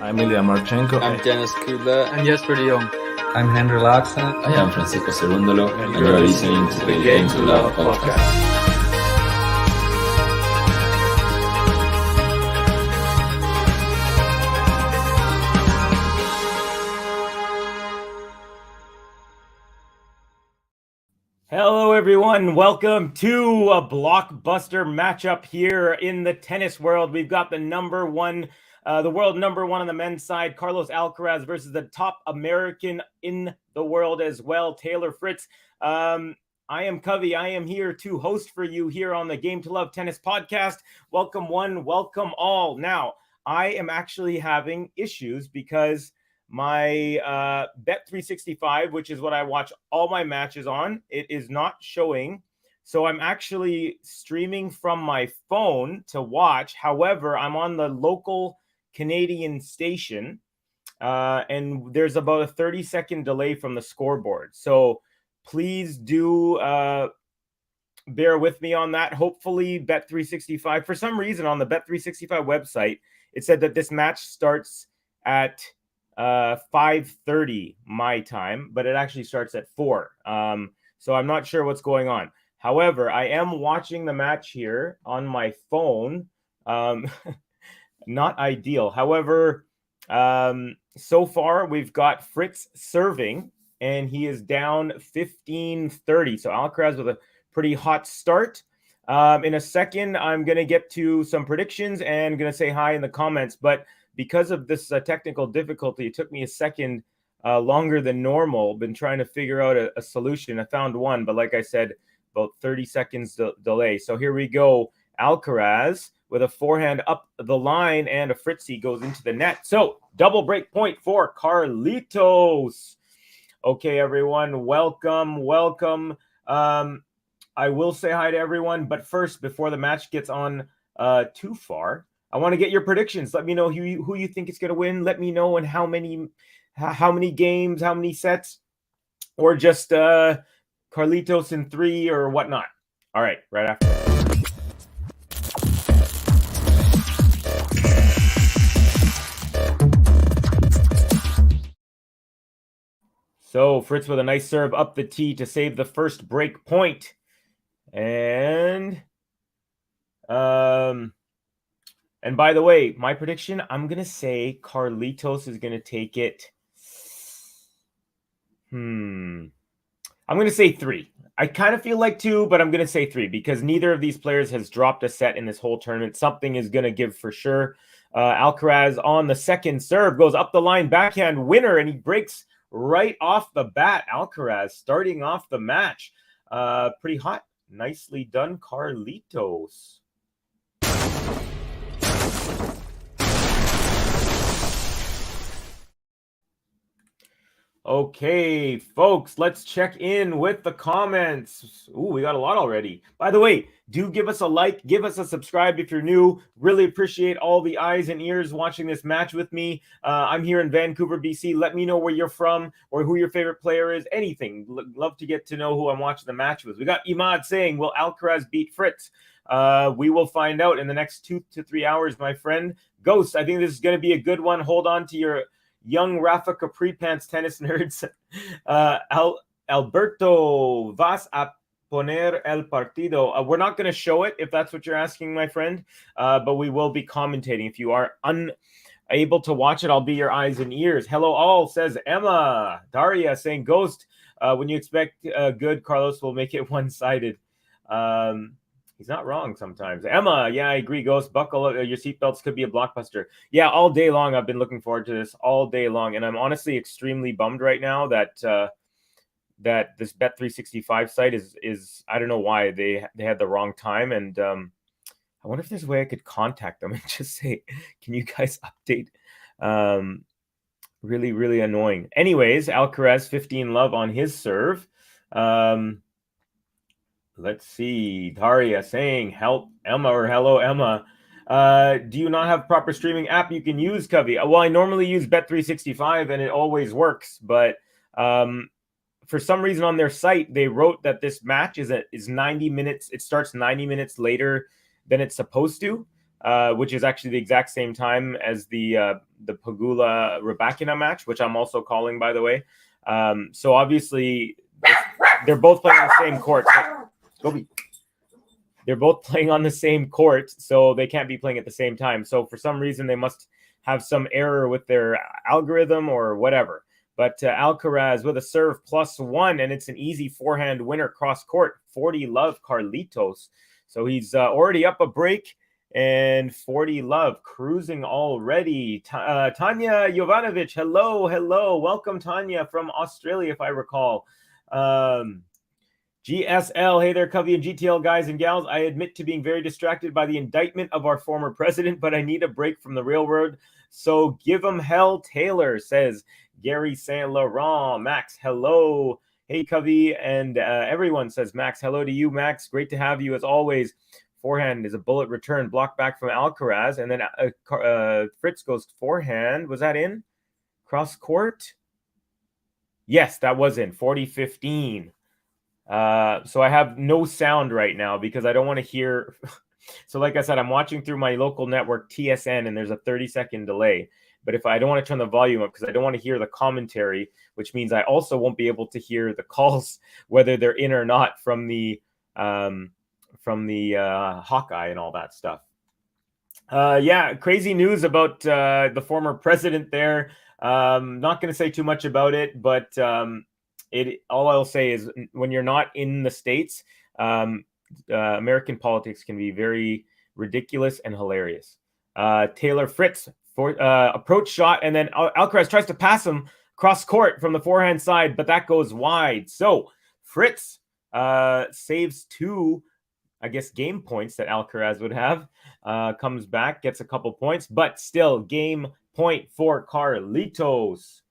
I'm Ilya Marchenko. I'm Dennis Kudla. I'm Jesper de Jong. I'm Henry Laakson. I am Francisco Cerundolo, and you are listening to the Game to Love podcast. Hello, everyone. Welcome to a blockbuster matchup here in the tennis world. We've got the world number one on the men's side, Carlos Alcaraz, versus the top American in the world as well, Taylor Fritz. I am Covey. I am here to host for you here on the Game to Love Tennis podcast. Welcome one, welcome all. Now, I am actually having issues because my Bet365, which is what I watch all my matches on, it is not showing. So I'm actually streaming from my phone to watch. However, I'm on the local Canadian station, and there's about a 30-second delay from the scoreboard. So please do bear with me on that. Hopefully Bet365, for some reason on the Bet365 website, it said that this match starts at 5:30 my time, but it actually starts at 4. So I'm not sure what's going on. However, I am watching the match here on my phone. Not ideal. However, so far we've got Fritz serving, and he is down 15-30. So Alcaraz with a pretty hot start. In a second, I'm going to get to some predictions and going to say hi in the comments, but because of this technical difficulty, it took me a second longer than normal. Been trying to figure out a solution. I found one, but like I said, about 30 seconds delay. So here we go. Alcaraz with a forehand up the line, and a Fritzy goes into the net. So double break point for Carlitos. Okay, everyone, welcome. I will say hi to everyone, but first, before the match gets on too far, I want to get your predictions. Let me know who you think is going to win. Let me know and how many games, how many sets, or just Carlitos in 3 or whatnot. All right, right after. So Fritz with a nice serve up the tee to save the first break point. And by the way, my prediction, I'm going to say Carlitos is going to take it. I'm going to say 3. I kind of feel like 2, but I'm going to say 3 because neither of these players has dropped a set in this whole tournament. Something is going to give for sure. Alcaraz on the second serve goes up the line, backhand winner, and he breaks right off the bat. Alcaraz starting off the match. Pretty hot. Nicely done, Carlitos. Okay, folks, let's check in with the comments. Ooh, we got a lot already. By the way, do give us a like, give us a subscribe if you're new. Really appreciate all the eyes and ears watching this match with me. I'm here in Vancouver, BC. Let me know where you're from or who your favorite player is. Anything. Love to get to know who I'm watching the match with. We got Imad saying, will Alcaraz beat Fritz? We will find out in the next 2 to 3 hours, my friend. Ghost, I think this is going to be a good one. Hold on to your young Rafa Capri Pants tennis nerds. Alberto, vas a poner el partido. We're not going to show it if that's what you're asking, my friend, but we will be commentating. If you are unable to watch it, I'll be your eyes and ears. Hello all, says Emma. Daria saying, Ghost, when you expect good, Carlos will make it one-sided. He's not wrong sometimes. Emma, yeah, I agree. Ghost, buckle your seatbelts, could be a blockbuster. Yeah, all day long. I've been looking forward to this all day long, and I'm honestly extremely bummed right now that that this Bet365 site is I don't know why they had the wrong time, and I wonder if there's a way I could contact them and just say, can you guys update? Really, really annoying. Anyways, Alcaraz 15 love on his serve. Let's see. Daria saying, help Emma, or hello, Emma. Do you not have proper streaming app you can use, Covey? Well, I normally use Bet365 and it always works. But for some reason on their site, they wrote that this match is 90 minutes. It starts 90 minutes later than it's supposed to. which is actually the exact same time as the Pagula Rybakina match, which I'm also calling, by the way. So obviously they're both playing on the same court. They're both playing on the same court, so they can't be playing at the same time. So for some reason, they must have some error with their algorithm or whatever. But Alcaraz with a serve +1, and it's an easy forehand winner cross court. 40 love Carlitos. So he's already up a break, and 40 love cruising already. Tanya Jovanovic, hello. Welcome, Tanya, from Australia, if I recall. GSL, hey there, Covey and GTL guys and gals. I admit to being very distracted by the indictment of our former president, but I need a break from the real world. So give him hell, Taylor, says Gary Saint Laurent. Max, hello. Hey, Covey, and everyone, says Max. Hello to you, Max. Great to have you as always. Forehand is a bullet return, block back from Alcaraz, and then Fritz goes forehand. Was that in? Cross court? Yes, that was in. 40-15. So I have no sound right now because I don't want to hear. So like I said, I'm watching through my local network TSN, and there's a 30-second delay. But if I don't want to turn the volume up because I don't want to hear the commentary, which means I also won't be able to hear the calls, whether they're in or not, from the Hawkeye and all that stuff. Yeah, crazy news about the former president there. Not going to say too much about it, but all I'll say is when you're not in the States, American politics can be very ridiculous and hilarious. Taylor Fritz for approach shot, and then Alcaraz tries to pass him cross court from the forehand side, but that goes wide. So Fritz saves 2, I guess, game points that Alcaraz would have. Comes back, gets a couple points, but still game point for Carlitos.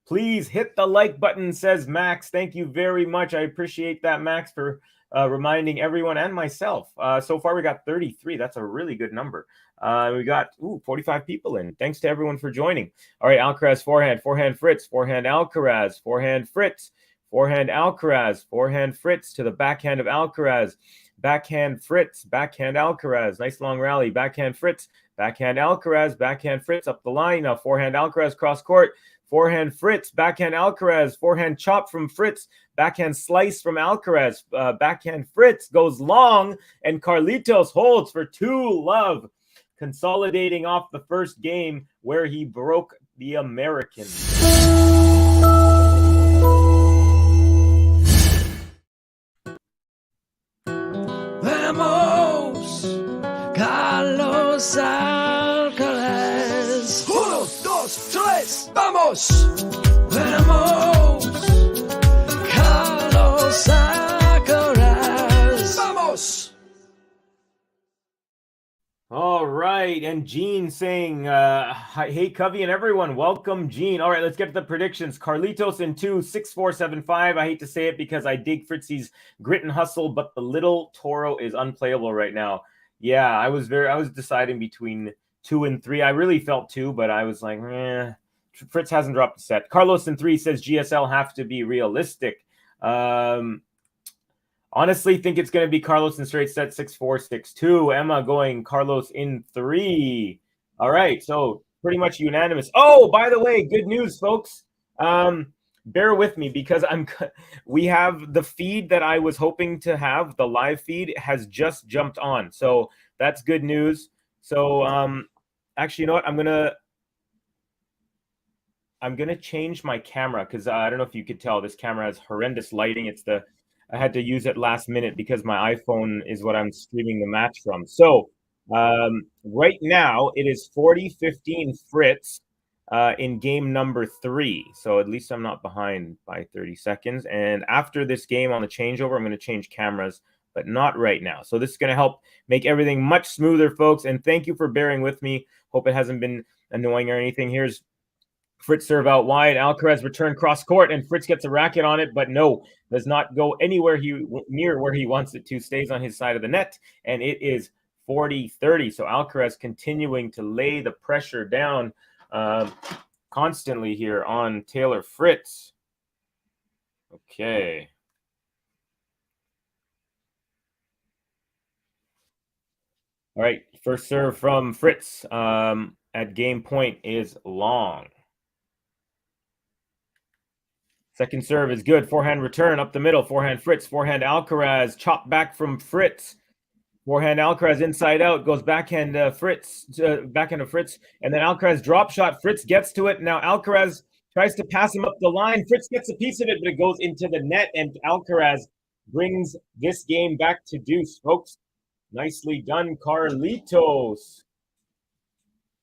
Please hit the like button, says Max. Thank you very much. I appreciate that, Max, for reminding everyone and myself. So far, we got 33. That's a really good number. We got 45 people in. Thanks to everyone for joining. All right, Alcaraz forehand Fritz, forehand Alcaraz, forehand Fritz, forehand Alcaraz, forehand Fritz to the backhand of Alcaraz, backhand Fritz, backhand Alcaraz. Nice long rally. Backhand Fritz, backhand Alcaraz, backhand Fritz up the line. Now forehand Alcaraz cross court. Forehand Fritz, backhand Alcaraz, forehand chop from Fritz, backhand slice from Alcaraz, backhand Fritz goes long, and Carlitos holds for 2-love, consolidating off the first game where he broke the American. Vamos, Carlos Alcaraz. 1, 2, 3, vamos. Vamos, Carlos Alcaraz. Vamos. All right, and Gene saying, hey, Covey and everyone, welcome, Gene. All right, let's get to the predictions. Carlitos in 2, 6-4, 7-5. I hate to say it because I dig Fritzy's grit and hustle, but the little Toro is unplayable right now. Yeah, I was deciding between 2 and 3. I really felt 2, but I was like, Fritz hasn't dropped a set. Carlos in 3 says GSL have to be realistic. Honestly, think it's going to be Carlos in straight set 6-4, 6-2. Emma going Carlos in 3. All right, so pretty much unanimous. Oh, by the way, good news, folks. Bear with me because we have the feed that I was hoping to have. The live feed has just jumped on, so that's good news. So actually, you know what? I'm gonna change my camera because I don't know if you could tell this camera has horrendous lighting. I had to use it last minute because my iPhone is what I'm streaming the match from. So right now it is 40-15 Fritz in game number 3. So at least I'm not behind by 30 seconds. And after this game on the changeover, I'm going to change cameras, but not right now. So this is going to help make everything much smoother, folks. And thank you for bearing with me. Hope it hasn't been annoying or anything. Here's Fritz serve out wide. Alcaraz return cross court, and Fritz gets a racket on it, but no, does not go anywhere near where he wants it to. Stays on his side of the net, and it is 40-30. So Alcaraz continuing to lay the pressure down constantly here on Taylor Fritz. Okay. All right, first serve from Fritz at game point is long. Second serve is good. Forehand return up the middle. Forehand Fritz. Forehand Alcaraz. Chop back from Fritz. Forehand Alcaraz inside out. Goes backhand Fritz. Backhand of Fritz. And then Alcaraz drop shot. Fritz gets to it. Now Alcaraz tries to pass him up the line. Fritz gets a piece of it, but it goes into the net. And Alcaraz brings this game back to deuce, folks. Nicely done, Carlitos.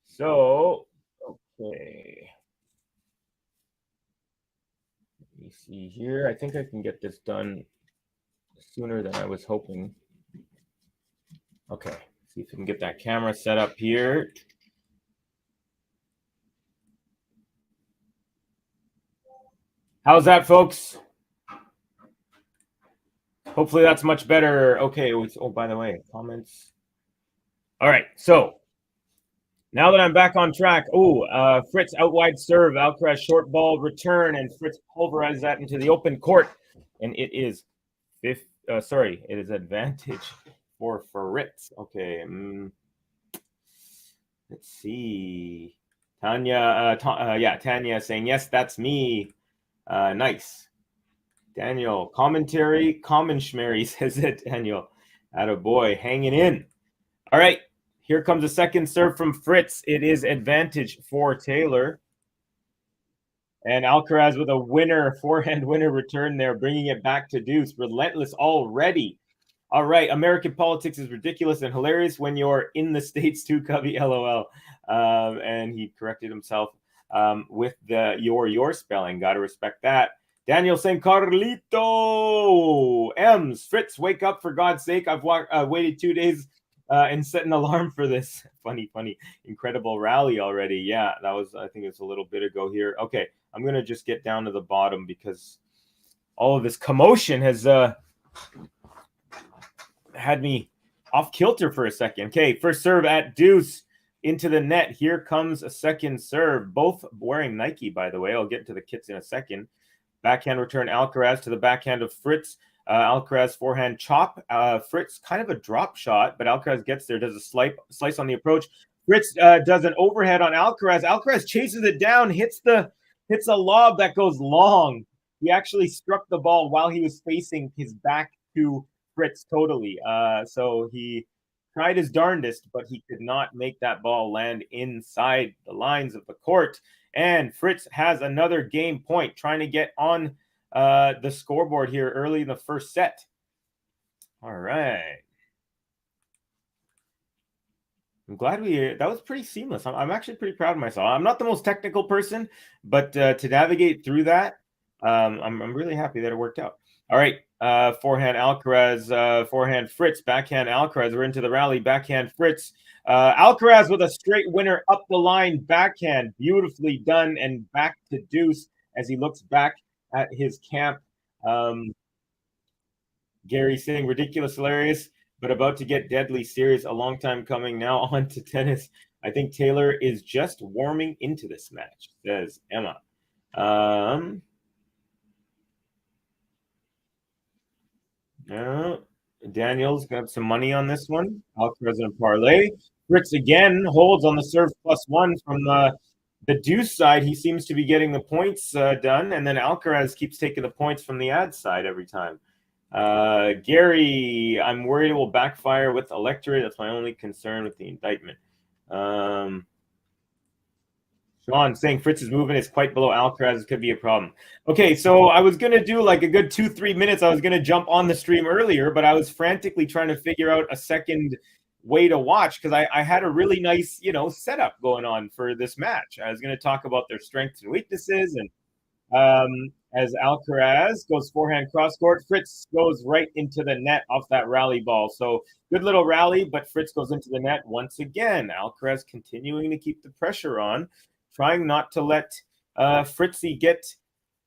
So, okay. Let me see here. I think I can get this done sooner than I was hoping. Okay, see if we can get that camera set up here. How's that, folks? Hopefully that's much better. Okay, oh, by the way, comments. All right, so now that I'm back on track, Fritz out wide serve, Alcaraz short ball return, and Fritz pulverizes that into the open court, and it is it is advantage for Fritz. Okay, let's see. Tanya saying yes, that's me. Nice. Daniel, commentary, common schmerry, says it, Daniel. Attaboy, hanging in. All right, here comes a second serve from Fritz. It is advantage for Taylor. And Alcaraz with a forehand winner return there, bringing it back to deuce. Relentless already. All right, American politics is ridiculous and hilarious when you're in the States too, Cubby, LOL. And he corrected himself with the your spelling. Got to respect that. Daniel saying, Carlito, M's, Fritz, wake up for God's sake. I've waited 2 days and set an alarm for this. Funny, incredible rally already. Yeah, that was, I think it's a little bit ago here. Okay, I'm going to just get down to the bottom because all of this commotion has had me off kilter for a second. Okay, first serve at deuce into the net. Here comes a second serve, both wearing Nike, by the way. I'll get to the kits in a second. Backhand return Alcaraz to the backhand of Fritz. Alcaraz forehand chop. Fritz kind of a drop shot, but Alcaraz gets there, does a slice on the approach. Fritz does an overhead on Alcaraz. Alcaraz chases it down, hits a lob that goes long. He actually struck the ball while he was facing his back to Fritz totally. So he tried his darndest, but he could not make that ball land inside the lines of the court. And Fritz has another game point, trying to get on the scoreboard here early in the first set. All right. I'm glad that was pretty seamless. I'm actually pretty proud of myself. I'm not the most technical person, but to navigate through that, I'm really happy that it worked out. All right. Forehand Alcaraz, forehand Fritz, backhand Alcaraz. We're into the rally. Backhand Fritz. Alcaraz with a straight winner up the line, backhand, beautifully done, and back to deuce as he looks back at his camp. Gary saying ridiculous, hilarious, but about to get deadly serious. A long time coming. Now on to tennis. I think Taylor is just warming into this match, says Emma. Daniel's got some money on this one. Alcaraz in a parlay. Fritz again holds on the serve +1 from the deuce side. He seems to be getting the points done, and then Alcaraz keeps taking the points from the ad side every time. Gary, I'm worried it will backfire with electorate. That's my only concern with the indictment. Sean saying Fritz's movement is quite below Alcaraz. Could be a problem. Okay, so I was going to do like a good 2-3 minutes. I was going to jump on the stream earlier, but I was frantically trying to figure out a second way to watch because I had a really nice, setup going on for this match. I was going to talk about their strengths and weaknesses, and as Alcaraz goes forehand cross court, Fritz goes right into the net off that rally ball. So good little rally, but Fritz goes into the net once again. Alcaraz continuing to keep the pressure on, trying not to let Fritzy get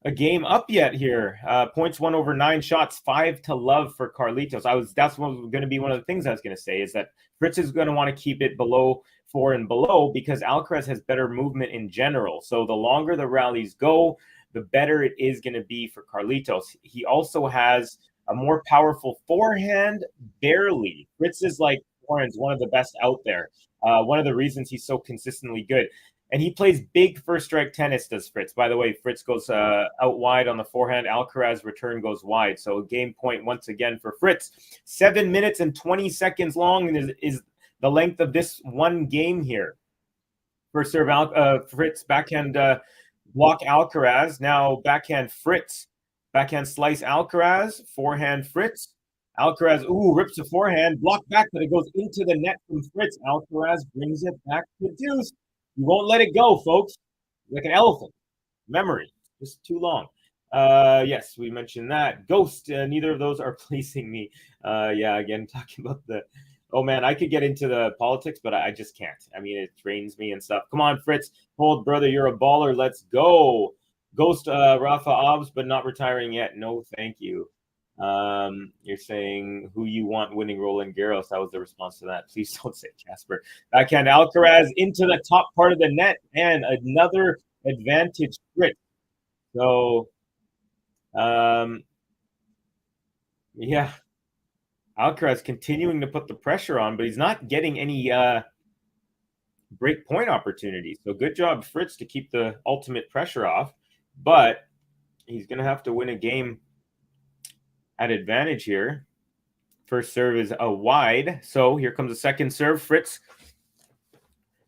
a game up yet here. Points 1/9 shots, 5-0 for Carlitos. That's going to be one of the things I was going to say is that Fritz is going to want to keep it below 4 and below because Alcaraz has better movement in general. So the longer the rallies go, the better it is going to be for Carlitos. He also has a more powerful forehand, barely. Fritz is like forehand is one of the best out there. One of the reasons he's so consistently good. And he plays big first strike tennis, does Fritz. By the way, Fritz goes out wide on the forehand. Alcaraz return goes wide. So game point once again for Fritz. 7 minutes and 20 seconds long is the length of this one game here. First serve Fritz, backhand block Alcaraz. Now backhand Fritz. Backhand slice Alcaraz. Forehand Fritz. Alcaraz, rips the forehand. Block back, but it goes into the net from Fritz. Alcaraz brings it back to deuce. You won't let it go, folks. Like an elephant. Memory. Just too long. Yes, we mentioned that. Ghost, neither of those are pleasing me. Yeah, again, talking about the... Oh, man, I could get into the politics, but I just can't. I mean, it drains me and stuff. Come on, Fritz. Hold, brother, you're a baller. Let's go. Ghost, Rafa Obs, but not retiring yet. No, thank you. You're saying who you want winning Roland Garros. That was the response to that. Please don't say Casper. Backhand Alcaraz into the top part of the net and another advantage Fritz. So, yeah, Alcaraz continuing to put the pressure on, but he's not getting any break point opportunities. So good job, Fritz, to keep the ultimate pressure off. But he's going to have to win a game at advantage here. First serve is a wide. So here comes the second serve. Fritz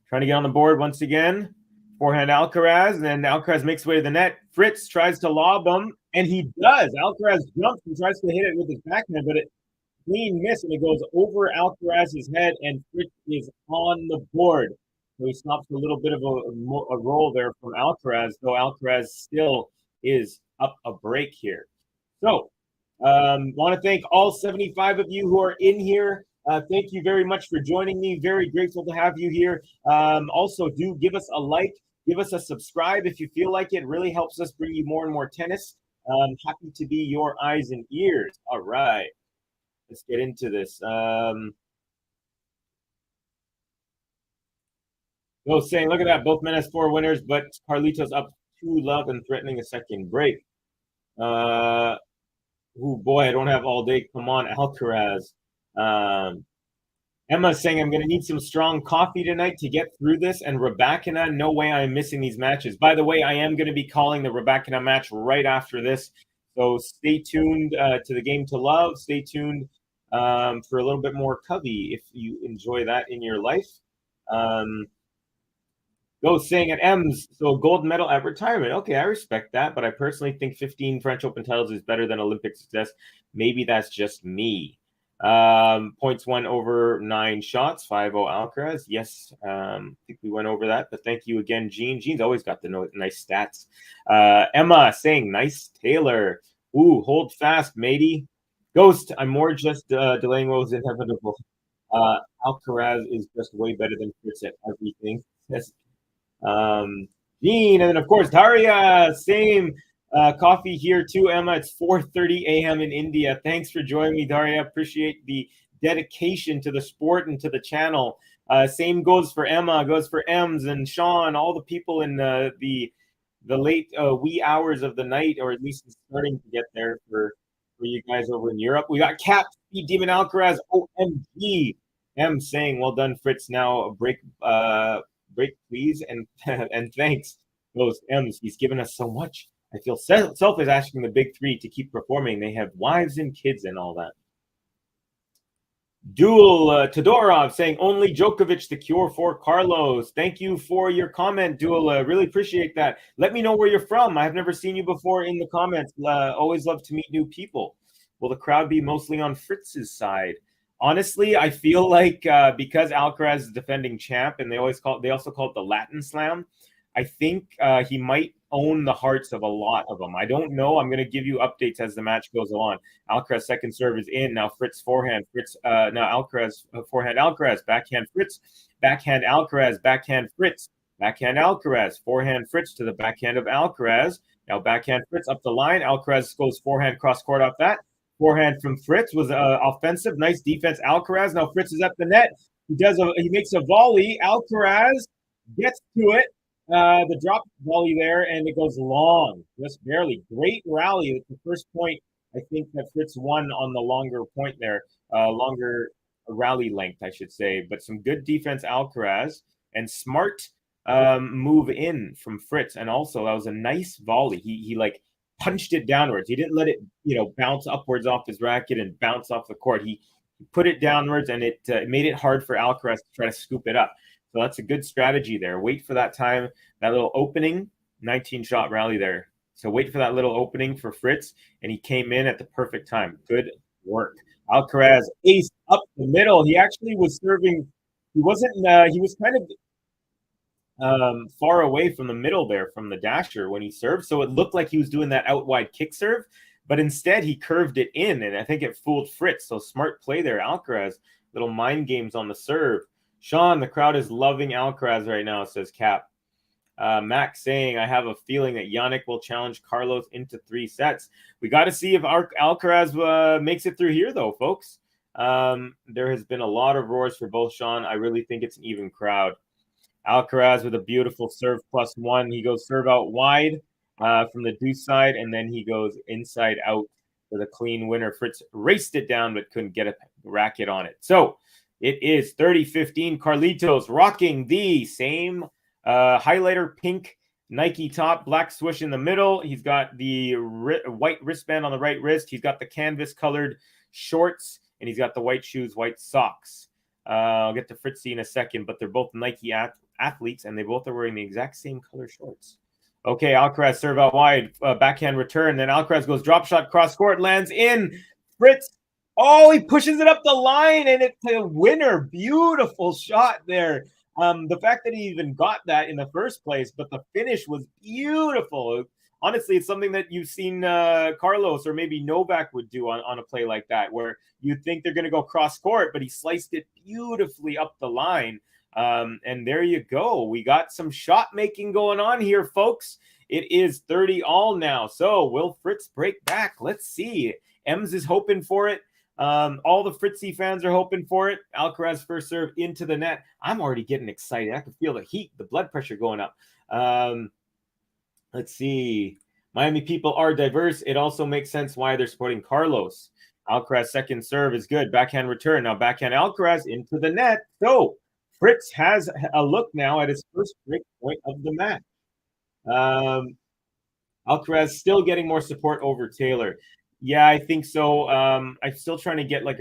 trying to get on the board once again. Forehand Alcaraz, and then Alcaraz makes way to the net. Fritz tries to lob him, and he does. Alcaraz jumps and tries to hit it with his backhand, but it clean miss, and it goes over Alcaraz's head, and Fritz is on the board. So he stops a little bit of a roll there from Alcaraz, though Alcaraz still is up a break here. So want to thank all 75 of you who are in here. Thank you very much for joining me. Very grateful to have you here. Also, do give us a like, give us a subscribe if you feel like it. Really helps us bring you more and more tennis. Happy to be your eyes and ears. All right, let's get into this. Saying, look at that, both men as 4 winners, but Carlitos up 2-love and threatening a second break. Oh boy, I don't have all day. Come on, Alcaraz. Emma's saying I'm going to need some strong coffee tonight to get through this. And Rabakina, no way I'm missing these matches. By the way, I am going to be calling the Rabakina match right after this. So stay tuned to the Game to Love. Stay tuned for a little bit more Covey if you enjoy that in your life. Saying at M's, so a gold medal at retirement. Okay, I respect that, but I personally think 15 French Open titles is better than Olympic success. Maybe that's just me. Points won over 9 shots, 5-0 Alcaraz. Yes, I think we went over that, but thank you again, Gene. Gene's always got the nice stats. Emma saying, nice Taylor. Ooh, hold fast, matey. Ghost, I'm more just delaying what was inevitable. Alcaraz is just way better than Fritz at everything. Yes. Gene, and then of course Daria, same coffee here too. Emma, it's 4:30 a.m. in India. Thanks for joining me, Daria. Appreciate the dedication to the sport and to the channel. Same goes for Emma, goes for Ems and Sean, all the people in the late wee hours of the night, or at least starting to get there for you guys over in Europe. We got Cap, Demon Alcaraz, OMG. M saying, well done, Fritz. Now a break, please, and thanks. Those M's, he's given us so much. I feel selfish asking the big three to keep performing. They have wives and kids and all that. Duel Todorov saying only Djokovic the cure for Carlos. Thank you for your comment, Duel. Really appreciate that. Let me know where you're from. I've never seen you before in the comments. Always love to meet new people. Will the crowd be mostly on Fritz's side? Honestly, I feel like because Alcaraz is defending champ, and they also call it the Latin Slam, I think he might own the hearts of a lot of them. I don't know. I'm going to give you updates as the match goes on. Alcaraz second serve is in. Now Fritz forehand. Now Alcaraz forehand Alcaraz. Backhand Fritz. Backhand Alcaraz. Backhand Fritz. Backhand Alcaraz. Forehand Fritz to the backhand of Alcaraz. Now backhand Fritz up the line. Alcaraz goes forehand cross court off that. Forehand from Fritz was offensive. Nice defense, Alcaraz. Now Fritz is at the net. He makes a volley. Alcaraz gets to it. The drop volley there, and it goes long. Just barely. Great rally. It's the first point, I think, that Fritz won on the longer point there. Longer rally length, I should say, but some good defense, Alcaraz, and smart move in from Fritz. And also, that was a nice volley. He like punched it downwards. He didn't let it, bounce upwards off his racket and bounce off the court. He put it downwards, and it made it hard for Alcaraz to try to scoop it up. So that's a good strategy there. Wait for that time, that little opening, 19-shot rally there. So wait for that little opening for Fritz, and he came in at the perfect time. Good work. Alcaraz ace up the middle. He actually was serving. He wasn't. He was kind of far away from the middle there, from the dasher when he served. So it looked like he was doing that out wide kick serve, but instead he curved it in, and I think it fooled Fritz. So smart play there, Alcaraz. Little mind games on the serve. Sean, the crowd is loving Alcaraz right now, says Cap. Max saying, I have a feeling that Yannick will challenge Carlos into 3 sets. We got to see if Alcaraz makes it through here, though, folks. There has been a lot of roars for both, Sean. I really think it's an even crowd. Alcaraz with a beautiful serve +1. He goes serve out wide from the deuce side, and then he goes inside out for the clean winner. Fritz raced it down, but couldn't get a racket on it. So it is 30-15. Carlitos rocking the same highlighter pink Nike top, black swoosh in the middle. He's got the white wristband on the right wrist. He's got the canvas colored shorts, and he's got the white shoes, white socks. I'll get to Fritzy in a second, but they're both Nike athletes, and they both are wearing the exact same color shorts. Okay, Alcaraz serve out wide, backhand return. Then Alcaraz goes drop shot, cross court, lands in. Fritz, he pushes it up the line, and it's a winner. Beautiful shot there. The fact that he even got that in the first place, but the finish was beautiful. Honestly, it's something that you've seen Carlos or maybe Novak would do on a play like that, where you think they're going to go cross court, but he sliced it beautifully up the line. And there you go. We got some shot making going on here, folks. It is 30-all now. So will Fritz break back? Let's see. Ems is hoping for it. All the Fritzy fans are hoping for it. Alcaraz first serve into the net. I'm already getting excited. I can feel the heat, the blood pressure going up. Let's see. Miami people are diverse. It also makes sense why they're supporting Carlos. Alcaraz second serve is good. Backhand return. Now backhand Alcaraz into the net. So Fritz has a look now at his first break point of the match. Alcaraz still getting more support over Taylor. Yeah, I think so. I'm still trying to get a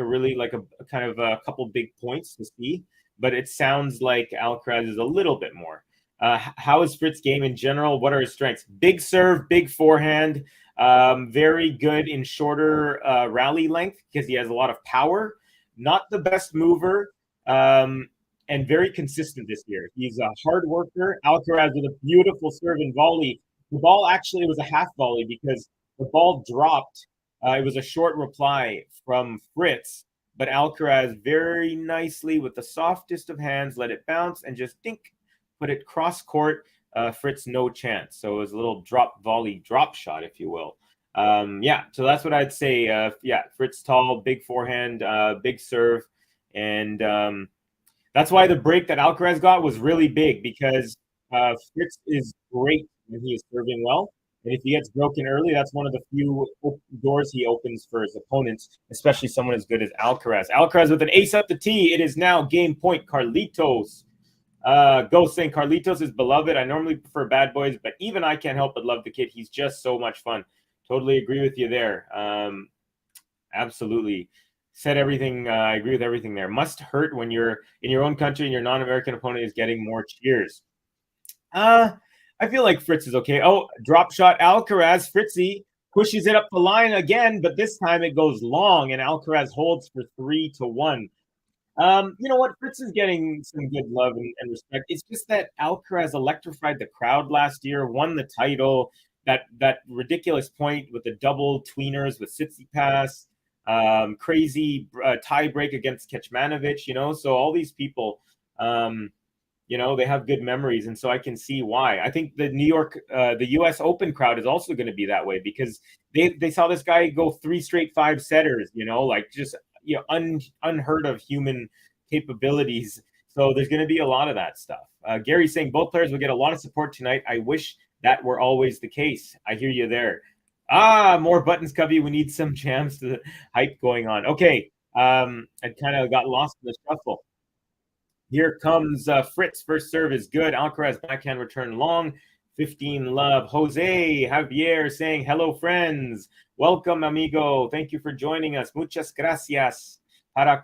kind of a couple big points to see, but it sounds like Alcaraz is a little bit more. How is Fritz's game in general? What are his strengths? Big serve, big forehand, very good in shorter rally length because he has a lot of power. Not the best mover, and very consistent this year. He's a hard worker. Alcaraz with a beautiful serve and volley. The ball actually was a half volley because the ball dropped. It was a short reply from Fritz, but Alcaraz very nicely with the softest of hands let it bounce and just put it cross court. Fritz no chance. So it was a little drop volley drop shot, if you will. So that's what I'd say. Fritz tall, big forehand, big serve, and that's why the break that Alcaraz got was really big because Fritz is great when he is serving well. And if he gets broken early, that's one of the few doors he opens for his opponents, especially someone as good as Alcaraz. Alcaraz with an ace up the tee. It is now game point. Carlitos. Ghost saying Carlitos is beloved. I normally prefer bad boys, but even I can't help but love the kid. He's just so much fun. Totally agree with you there. Absolutely. Said everything. I agree with everything there. Must hurt when you're in your own country and your non-American opponent is getting more cheers. I feel like Fritz is okay. Oh, drop shot Alcaraz. Fritzy pushes it up the line again, but this time it goes long, and Alcaraz holds for 3-1. You know what? Fritz is getting some good love and respect. It's just that Alcaraz electrified the crowd last year, won the title, that ridiculous point with the double tweeners with Tsitsipas, crazy tie break against Kecmanovic, so all these people they have good memories, and so I can see why. I think the the U.S. Open crowd is also going to be that way because they saw this guy go 3 straight 5-setters, unheard of human capabilities. So there's going to be a lot of that stuff. Gary's saying both players will get a lot of support tonight. I wish that were always the case. I hear you there. More buttons, Cubby. We need some jams to the hype going on. Okay. I kind of got lost in the shuffle. Here comes Fritz. First serve is good. Alcaraz backhand return long. 15 love. Jose Javier saying, hello, friends. Welcome, amigo. Thank you for joining us. Muchas gracias para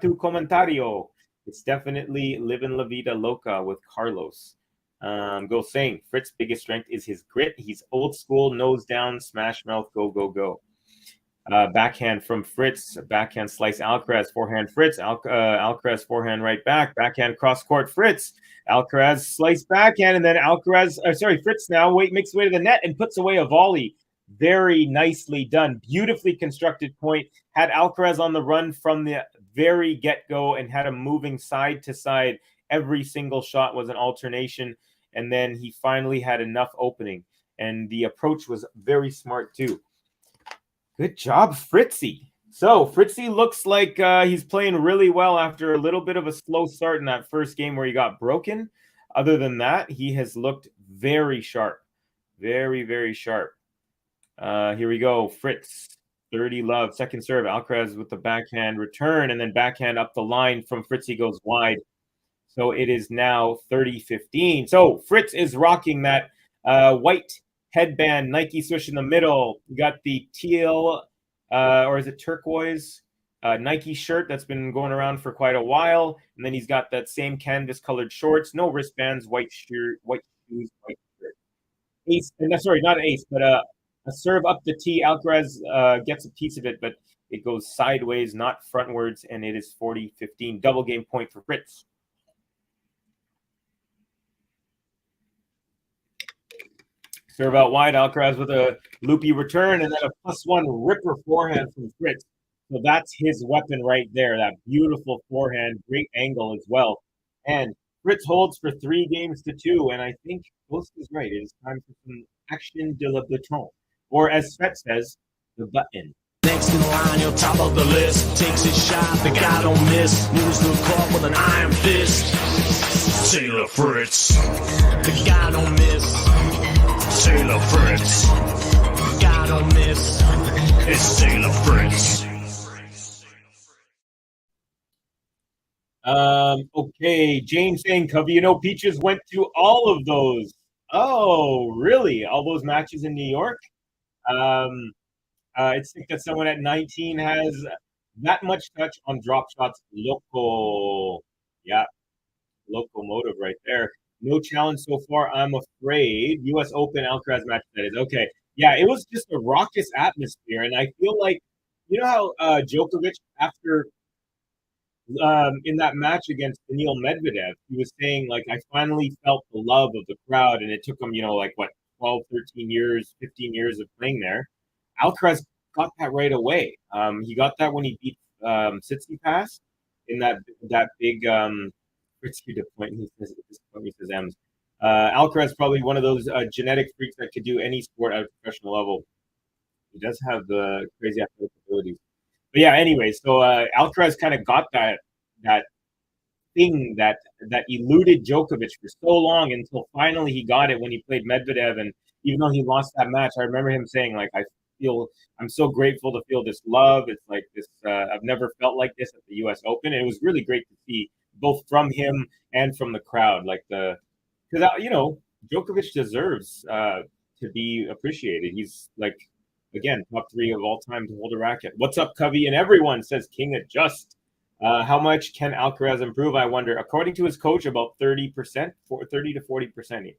tu comentario. It's definitely living la vida loca with Carlos. Go saying, Fritz's biggest strength is his grit. He's old school, nose down, smash mouth, go, go, go. Backhand from Fritz, backhand slice Alcaraz, forehand Fritz, Alcaraz forehand right back, backhand cross court Fritz, Alcaraz slice backhand, and then Fritz now makes way to the net and puts away a volley. Very nicely done, beautifully constructed point. Had Alcaraz on the run from the very get-go and had him moving side to side. Every single shot was an alternation, and then he finally had enough opening, and the approach was very smart too. Good job, Fritzy. So Fritzy looks like he's playing really well after a little bit of a slow start in that first game where he got broken. Other than that, he has looked very sharp. Very, very sharp. Here we go. Fritz, 30 love. Second serve. Alcaraz with the backhand return, and then backhand up the line from Fritzy goes wide. So it is now 30-15. So Fritz is rocking that white headband, Nike swoosh in the middle. You got the teal, or is it turquoise, Nike shirt that's been going around for quite a while. And then he's got that same canvas colored shorts, no wristbands, white shirt, white shoes, white shirt. Ace, sorry, not an ace, but a serve up the tee. Alcaraz gets a piece of it, but it goes sideways, not frontwards, and it is 40-15. Double game point for Fritz. Serve out wide, Alcaraz with a loopy return, and then a +1 ripper forehand from Fritz. So that's his weapon right there, that beautiful forehand, great angle as well. And Fritz holds for 3-2, and I think Ghost is right. It is time for some action de la baton. Or as Fett says, the button. Next in line, you're top of the list. Takes his shot, the guy don't miss. Moves to the court with an iron fist. Sailor Fritz. The guy don't miss. Sailor Fritz. The guy don't miss. It's Sailor Fritz. Okay, James saying, Covey, Peaches went to all of those. Oh, really? All those matches in New York? It's think that someone at 19 has that much touch on drop shots. Loco. Yeah, locomotive right there. No challenge so far, I'm afraid. U.S. Open Alcaraz match, that is. Okay. Yeah, it was just a raucous atmosphere. And I feel like, how Djokovic, after in that match against Daniil Medvedev, he was saying, like, I finally felt the love of the crowd. And it took him, 12, 13 years, 15 years of playing there. Alcaraz got that right away. He got that when he beat Tsitsipas in that big he says M's. Alcaraz probably one of those genetic freaks that could do any sport at a professional level. He does have the crazy athletic abilities. But yeah, anyway, so Alcaraz kind of got that thing that eluded Djokovic for so long until finally he got it when he played Medvedev. And even though he lost that match, I remember him saying, like, I'm so grateful to feel this love. It's like this, I've never felt like this at the U.S. Open. And it was really great to see both from him and from the crowd, because Djokovic deserves to be appreciated. He's like, again, top 3 of all time to hold a racket. What's up, Covey? And everyone says King Adjust. How much can Alcaraz improve? I wonder. According to his coach, about 30%, 30 to 40%.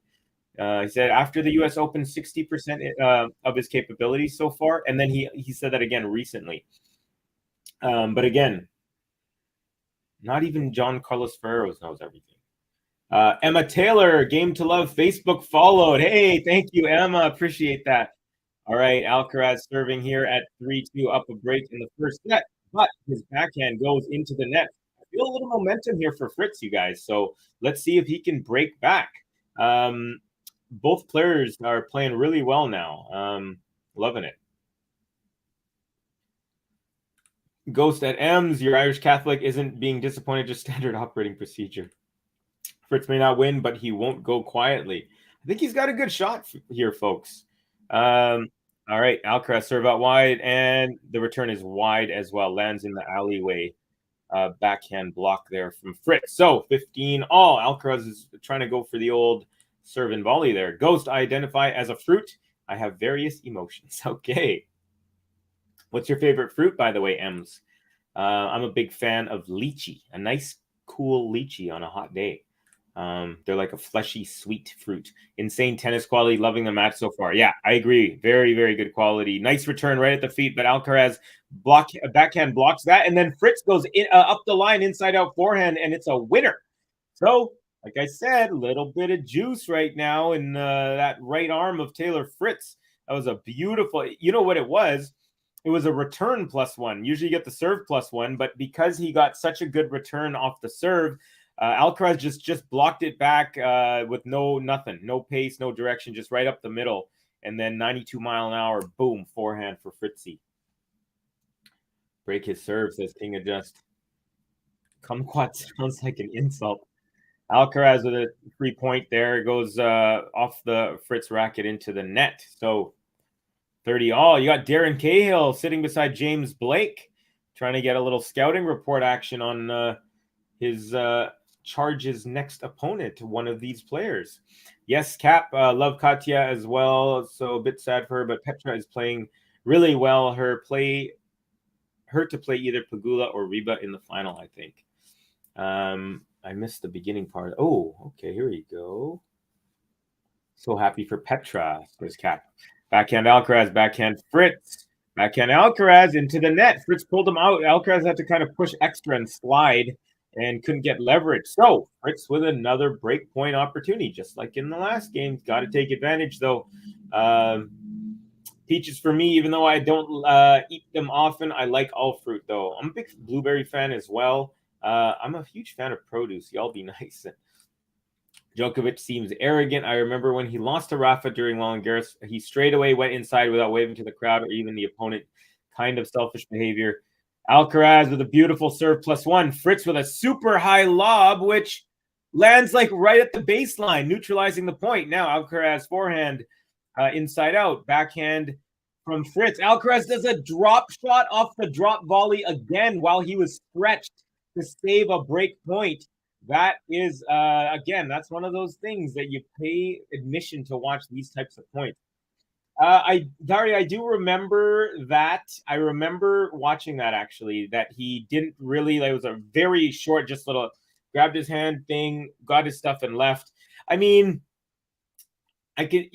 He said after the U.S. Open, 60% of his capabilities so far, and then he said that again recently. But again, not even John Carlos Ferreros knows everything. Emma Taylor, Game to Love, Facebook followed. Hey, thank you, Emma. Appreciate that. All right, Alcaraz serving here at 3-2, up a break in the first set, but his backhand goes into the net. I feel a little momentum here for Fritz, you guys. So let's see if he can break back. Both players are playing really well now. Loving it. Ghost at M's, your Irish Catholic isn't being disappointed, just standard operating procedure. Fritz may not win, but he won't go quietly. I think he's got a good shot here, folks. All right, Alcaraz serve out wide, and the return is wide as well. Lands in the alleyway. Backhand block there from Fritz. So 15 all. Alcaraz is trying to go for the old serve and volley there. Ghost, I identify as a fruit. I have various emotions. Okay. What's your favorite fruit, by the way, Ems? I'm a big fan of lychee. A nice, cool lychee on a hot day. They're like a fleshy, sweet fruit. Insane tennis quality. Loving the match so far. Yeah, I agree. Very, very good quality. Nice return right at the feet, but Alcaraz backhand blocks that, and then Fritz goes up the line, inside out forehand, and it's a winner. So, like I said, a little bit of juice right now in that right arm of Taylor Fritz. That was a beautiful. You know what it was? It was a return +1. Usually you get the serve +1, but because he got such a good return off the serve, Alcaraz just blocked it back with nothing, no pace, no direction, just right up the middle. And then 92 mile an hour, boom, forehand for Fritzy. Break his serve, says King Adjust. Kumquat sounds like an insult. Alcaraz with a 3-point there. Goes off the Fritz racket into the net. So 30 all. You got Darren Cahill sitting beside James Blake, trying to get a little scouting report action on his Charge's next opponent, one of these players. Yes, Cap, love Katya as well. So a bit sad for her, but Petra is playing really well. Her to play either Pagula or Reba in the final, I think. I missed the beginning part. Oh, okay, here we go. So happy for Petra, says Cap. Backhand Alcaraz, backhand Fritz. Backhand Alcaraz into the net. Fritz pulled him out. Alcaraz had to kind of push extra and slide and couldn't get leverage. So Fritz with another break point opportunity, just like in the last game. Got to take advantage, though. Peaches for me, even though I don't eat them often, I like all fruit, though. I'm a big blueberry fan as well. I'm a huge fan of produce. Y'all be nice. Djokovic seems arrogant. I remember when he lost to Rafa during Roland Garros, he straight away went inside without waving to the crowd or even the opponent. Kind of selfish behavior. Alcaraz with a beautiful serve +1. Fritz with a super high lob, which lands like right at the baseline, neutralizing the point. Now Alcaraz forehand inside out. Backhand from Fritz. Alcaraz does a drop shot off the drop volley again while he was stretched to save a break point. That is, again, that's one of those things that you pay admission to watch these types of points. Daria, I do remember that. I remember watching that, actually, that he didn't really, it was a very short, just little, grabbed his hand thing, got his stuff and left. I mean, I could,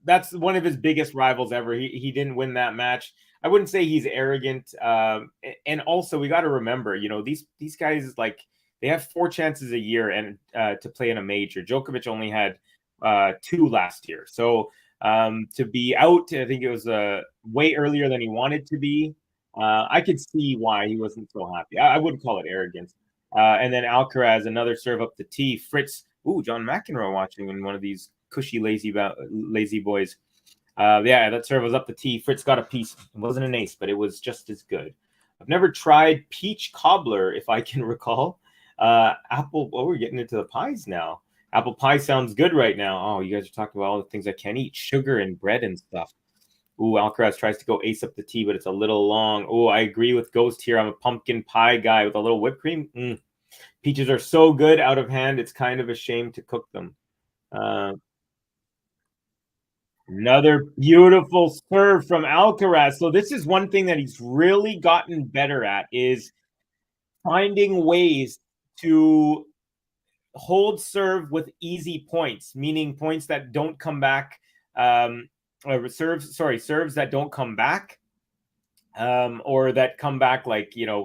that's one of his biggest rivals ever. He didn't win that match. I wouldn't say he's arrogant. And also, we got to remember, these guys, they have 4 chances a year and to play in a major. Djokovic only had 2 last year. So to be out, I think it was way earlier than he wanted to be. I could see why he wasn't so happy. I wouldn't call it arrogance. And then Alcaraz, another serve up the tee. Fritz, John McEnroe watching in one of these cushy, lazy boys. That serve was up the tee. Fritz got a piece. It wasn't an ace, but it was just as good. I've never tried peach cobbler, if I can recall. Apple, we're getting into the pies now. Apple pie sounds good right now. Oh, you guys are talking about all the things I can't eat. Sugar and bread and stuff. Alcaraz tries to go ace up the tee, but it's a little long. I agree with Ghost here. I'm a pumpkin pie guy with a little whipped cream. Peaches are so good out of hand. It's kind of a shame to cook them. Another beautiful serve from Alcaraz. So this is one thing that he's really gotten better at, is finding ways to hold serve with easy points, meaning points that don't come back, serves that don't come back, or that come back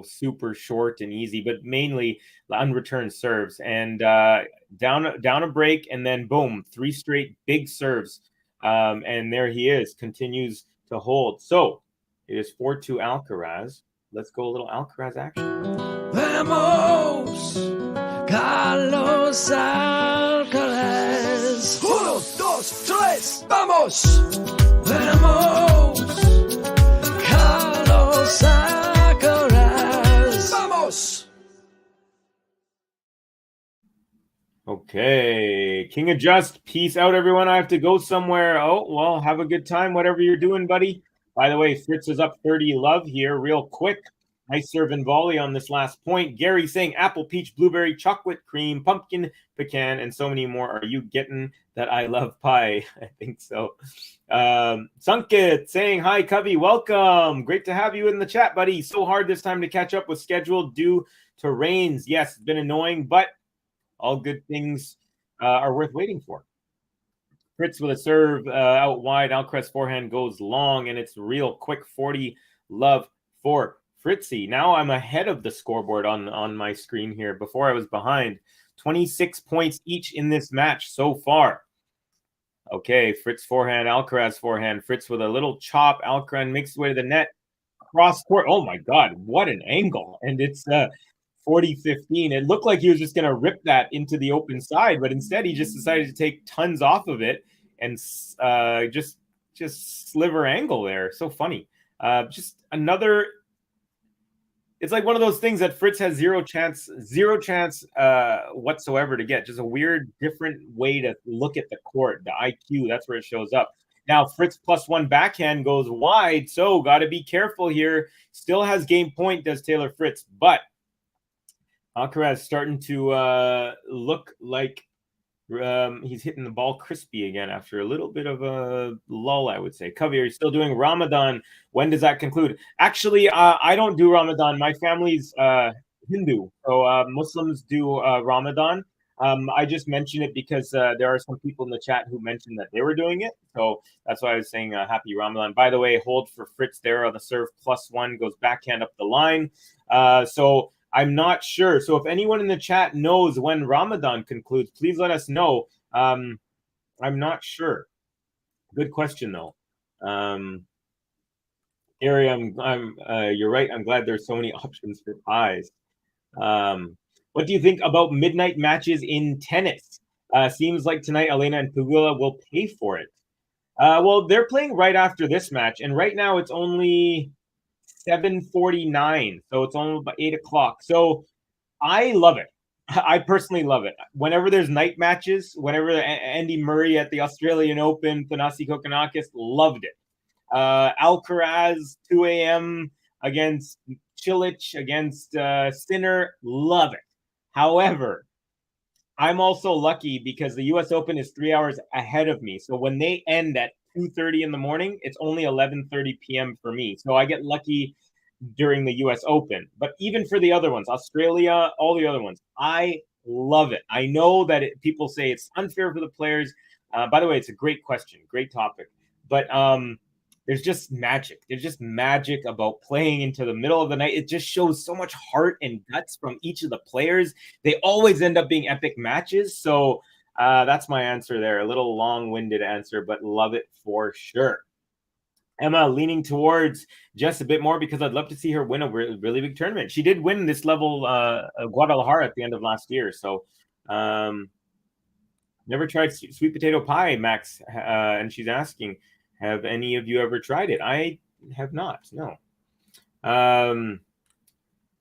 super short and easy, but mainly unreturned serves. And down a break, and then boom, 3 straight big serves. And there he is, continues to hold. So it is 4-2 Alcaraz. Let's go a little Alcaraz action. Vamos, Carlos Alcaraz. 1, 2, 3, vamos. Vamos, Carlos Alcaraz. Vamos. Okay, King Adjust. Peace out, everyone. I have to go somewhere. Oh, well, have a good time, whatever you're doing, buddy. By the way, Fritz is up 30 love here, real quick. Nice serve and volley on this last point. Gary saying apple, peach, blueberry, chocolate, cream, pumpkin, pecan, and so many more. Are you getting that I love pie? I think so. Sunkit saying hi, Cubby. Welcome. Great to have you in the chat, buddy. So hard this time to catch up with schedule due to rains. Yes, it's been annoying, but all good things are worth waiting for. Fritz with a serve out wide. Alcaraz forehand goes long, and it's real quick 40 love for Fritzy. Now I'm ahead of the scoreboard on my screen here. Before I was behind. 26 points each in this match so far. Okay, Fritz forehand, Alcaraz forehand. Fritz with a little chop. Alcaraz makes his way to the net. Cross court. Oh my God, what an angle. And it's 40-15. It looked like he was just going to rip that into the open side, but instead he just decided to take tons off of it and just sliver angle there. So funny. Just another. It's like one of those things that Fritz has zero chance whatsoever to get. Just a weird, different way to look at the court. The IQ, that's where it shows up. Now, Fritz +1 backhand goes wide, so got to be careful here. Still has game point, does Taylor Fritz, but Alcaraz starting to look like he's hitting the ball crispy again after a little bit of a lull, I would say. Covey, are you still doing Ramadan? When does that conclude? Actually, I don't do Ramadan. My family's Hindu, so Muslims do Ramadan. I just mention it because there are some people in the chat who mentioned that they were doing it. So that's why I was saying happy Ramadan. By the way, hold for Fritz there on the serve +1, goes backhand up the line. So I'm not sure. So if anyone in the chat knows when Ramadan concludes, please let us know. I'm not sure. Good question though. Gary, you're right. I'm glad there's so many options for pies. What do you think about midnight matches in tennis? Seems like tonight Elena and Pugula will pay for it. Well, they're playing right after this match, and right now it's only 7:49, so it's only about 8 o'clock. So I love it. I personally love it. Whenever there's night matches, whenever Andy Murray at the Australian Open, Thanasi Kokkinakis, loved it. Alcaraz, 2 a.m. against Cilic, against Sinner, love it. However, I'm also lucky because the U.S. Open is 3 hours ahead of me. So when they end at 2:30 in the morning, it's only 11:30 p.m. for me. So I get lucky during the U.S. Open. But even for the other ones, Australia, all the other ones, I love it. I know that people say it's unfair for the players. By the way, it's a great question, great topic. But there's just magic. There's just magic about playing into the middle of the night. It just shows so much heart and guts from each of the players. They always end up being epic matches. So that's my answer there. A little long-winded answer, but love it for sure. Emma leaning towards just a bit more because I'd love to see her win a really big tournament. She did win this level Guadalajara at the end of last year. So never tried sweet potato pie, Max. And she's asking, have any of you ever tried it? I have not, no.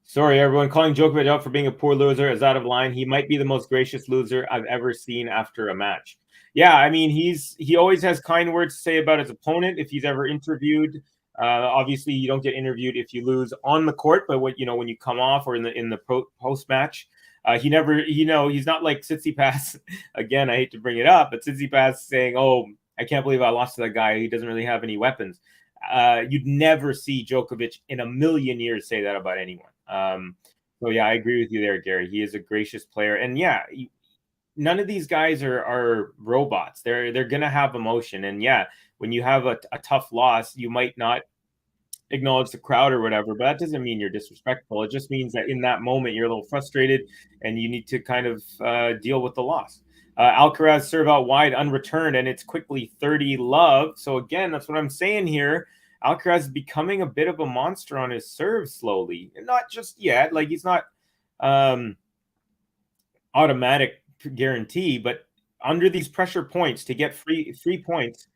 Sorry, everyone. Calling Djokovic out for being a poor loser is out of line. He might be the most gracious loser I've ever seen after a match. Yeah, I mean, he always has kind words to say about his opponent if he's ever interviewed. Obviously, you don't get interviewed if you lose on the court, but when you come off or in the post match, he's not like Tsitsipas. Again, I hate to bring it up, but Tsitsipas saying, "Oh, I can't believe I lost to that guy. He doesn't really have any weapons." You'd never see Djokovic in a million years say that about anyone. So yeah, I agree with you there, Gary. He is a gracious player, and yeah, none of these guys are robots. They're gonna have emotion, and yeah, when you have a tough loss, you might not acknowledge the crowd or whatever, but that doesn't mean you're disrespectful. It just means that in that moment you're a little frustrated, and you need to kind of deal with the loss. Alcaraz serve out wide unreturned, and it's quickly 30 love. So again, that's what I'm saying here. Alcaraz is becoming a bit of a monster on his serve slowly. Not just yet, like he's not automatic guarantee, but under these pressure points to get free points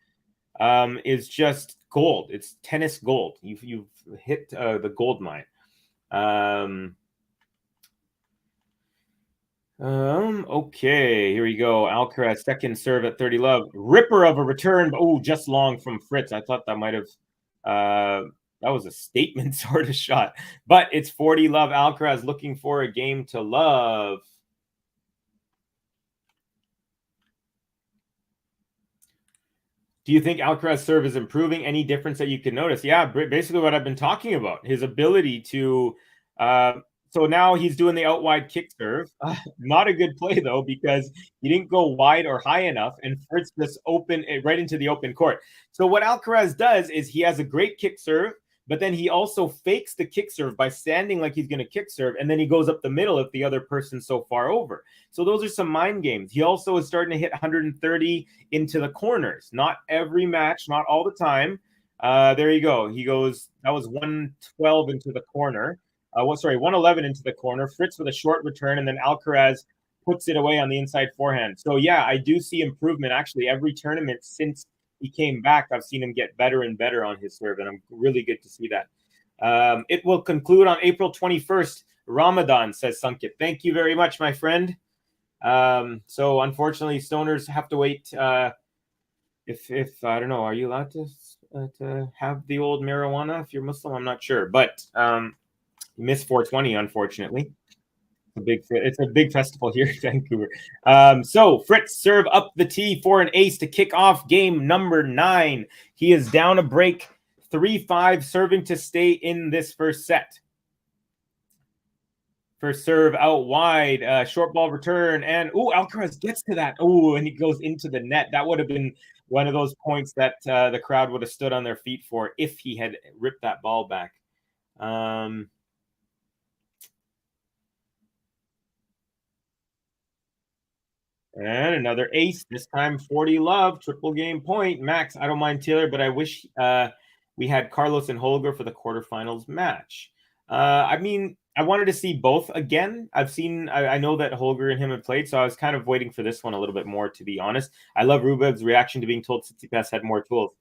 is just gold. It's tennis gold. You've hit the gold mine. Okay, here we go. Alcaraz, second serve at 30 love. Ripper of a return. Oh, just long from Fritz. I thought that might have that was a statement sort of shot. But it's 40 love. Alcaraz looking for a game to love. Do you think Alcaraz's serve is improving? Any difference that you can notice? Yeah, basically what I've been talking about. His ability to so now he's doing the out wide kick serve. Not a good play though, because he didn't go wide or high enough, and Fritz just open it right into the open court. So what Alcaraz does is he has a great kick serve, but then he also fakes the kick serve by standing like he's going to kick serve, and then he goes up the middle if the other person's so far over. So those are some mind games. He also is starting to hit 130 into the corners. Not every match, not all the time. There you go. He goes. That was 112 into the corner. 111 into the corner. Fritz with a short return, and then Alcaraz puts it away on the inside forehand. So yeah, I do see improvement. Actually, every tournament since he came back, I've seen him get better and better on his serve, and I'm really good to see that. It will conclude on April 21st. Ramadan, says Sunkit. Thank you very much, my friend. So unfortunately, stoners have to wait. If I don't know, are you allowed to have the old marijuana if you're Muslim? I'm not sure, but miss 420, unfortunately. It's a big festival here in Vancouver. So Fritz serve up the tee for an ace to kick off game number 9. He is down a break, 3-5, serving to stay in this first set. First serve out wide, short ball return, and Alcaraz gets to that. And he goes into the net. That would have been one of those points that the crowd would have stood on their feet for if he had ripped that ball back. And another ace, this time 40 love, triple game point. Max, I don't mind Taylor, but I wish we had Carlos and Holger for the quarterfinals match. I mean, I wanted to see both again. I know that Holger and him have played, so I was kind of waiting for this one a little bit more, to be honest. I love Rubev's reaction to being told Tsitsipas had more tools.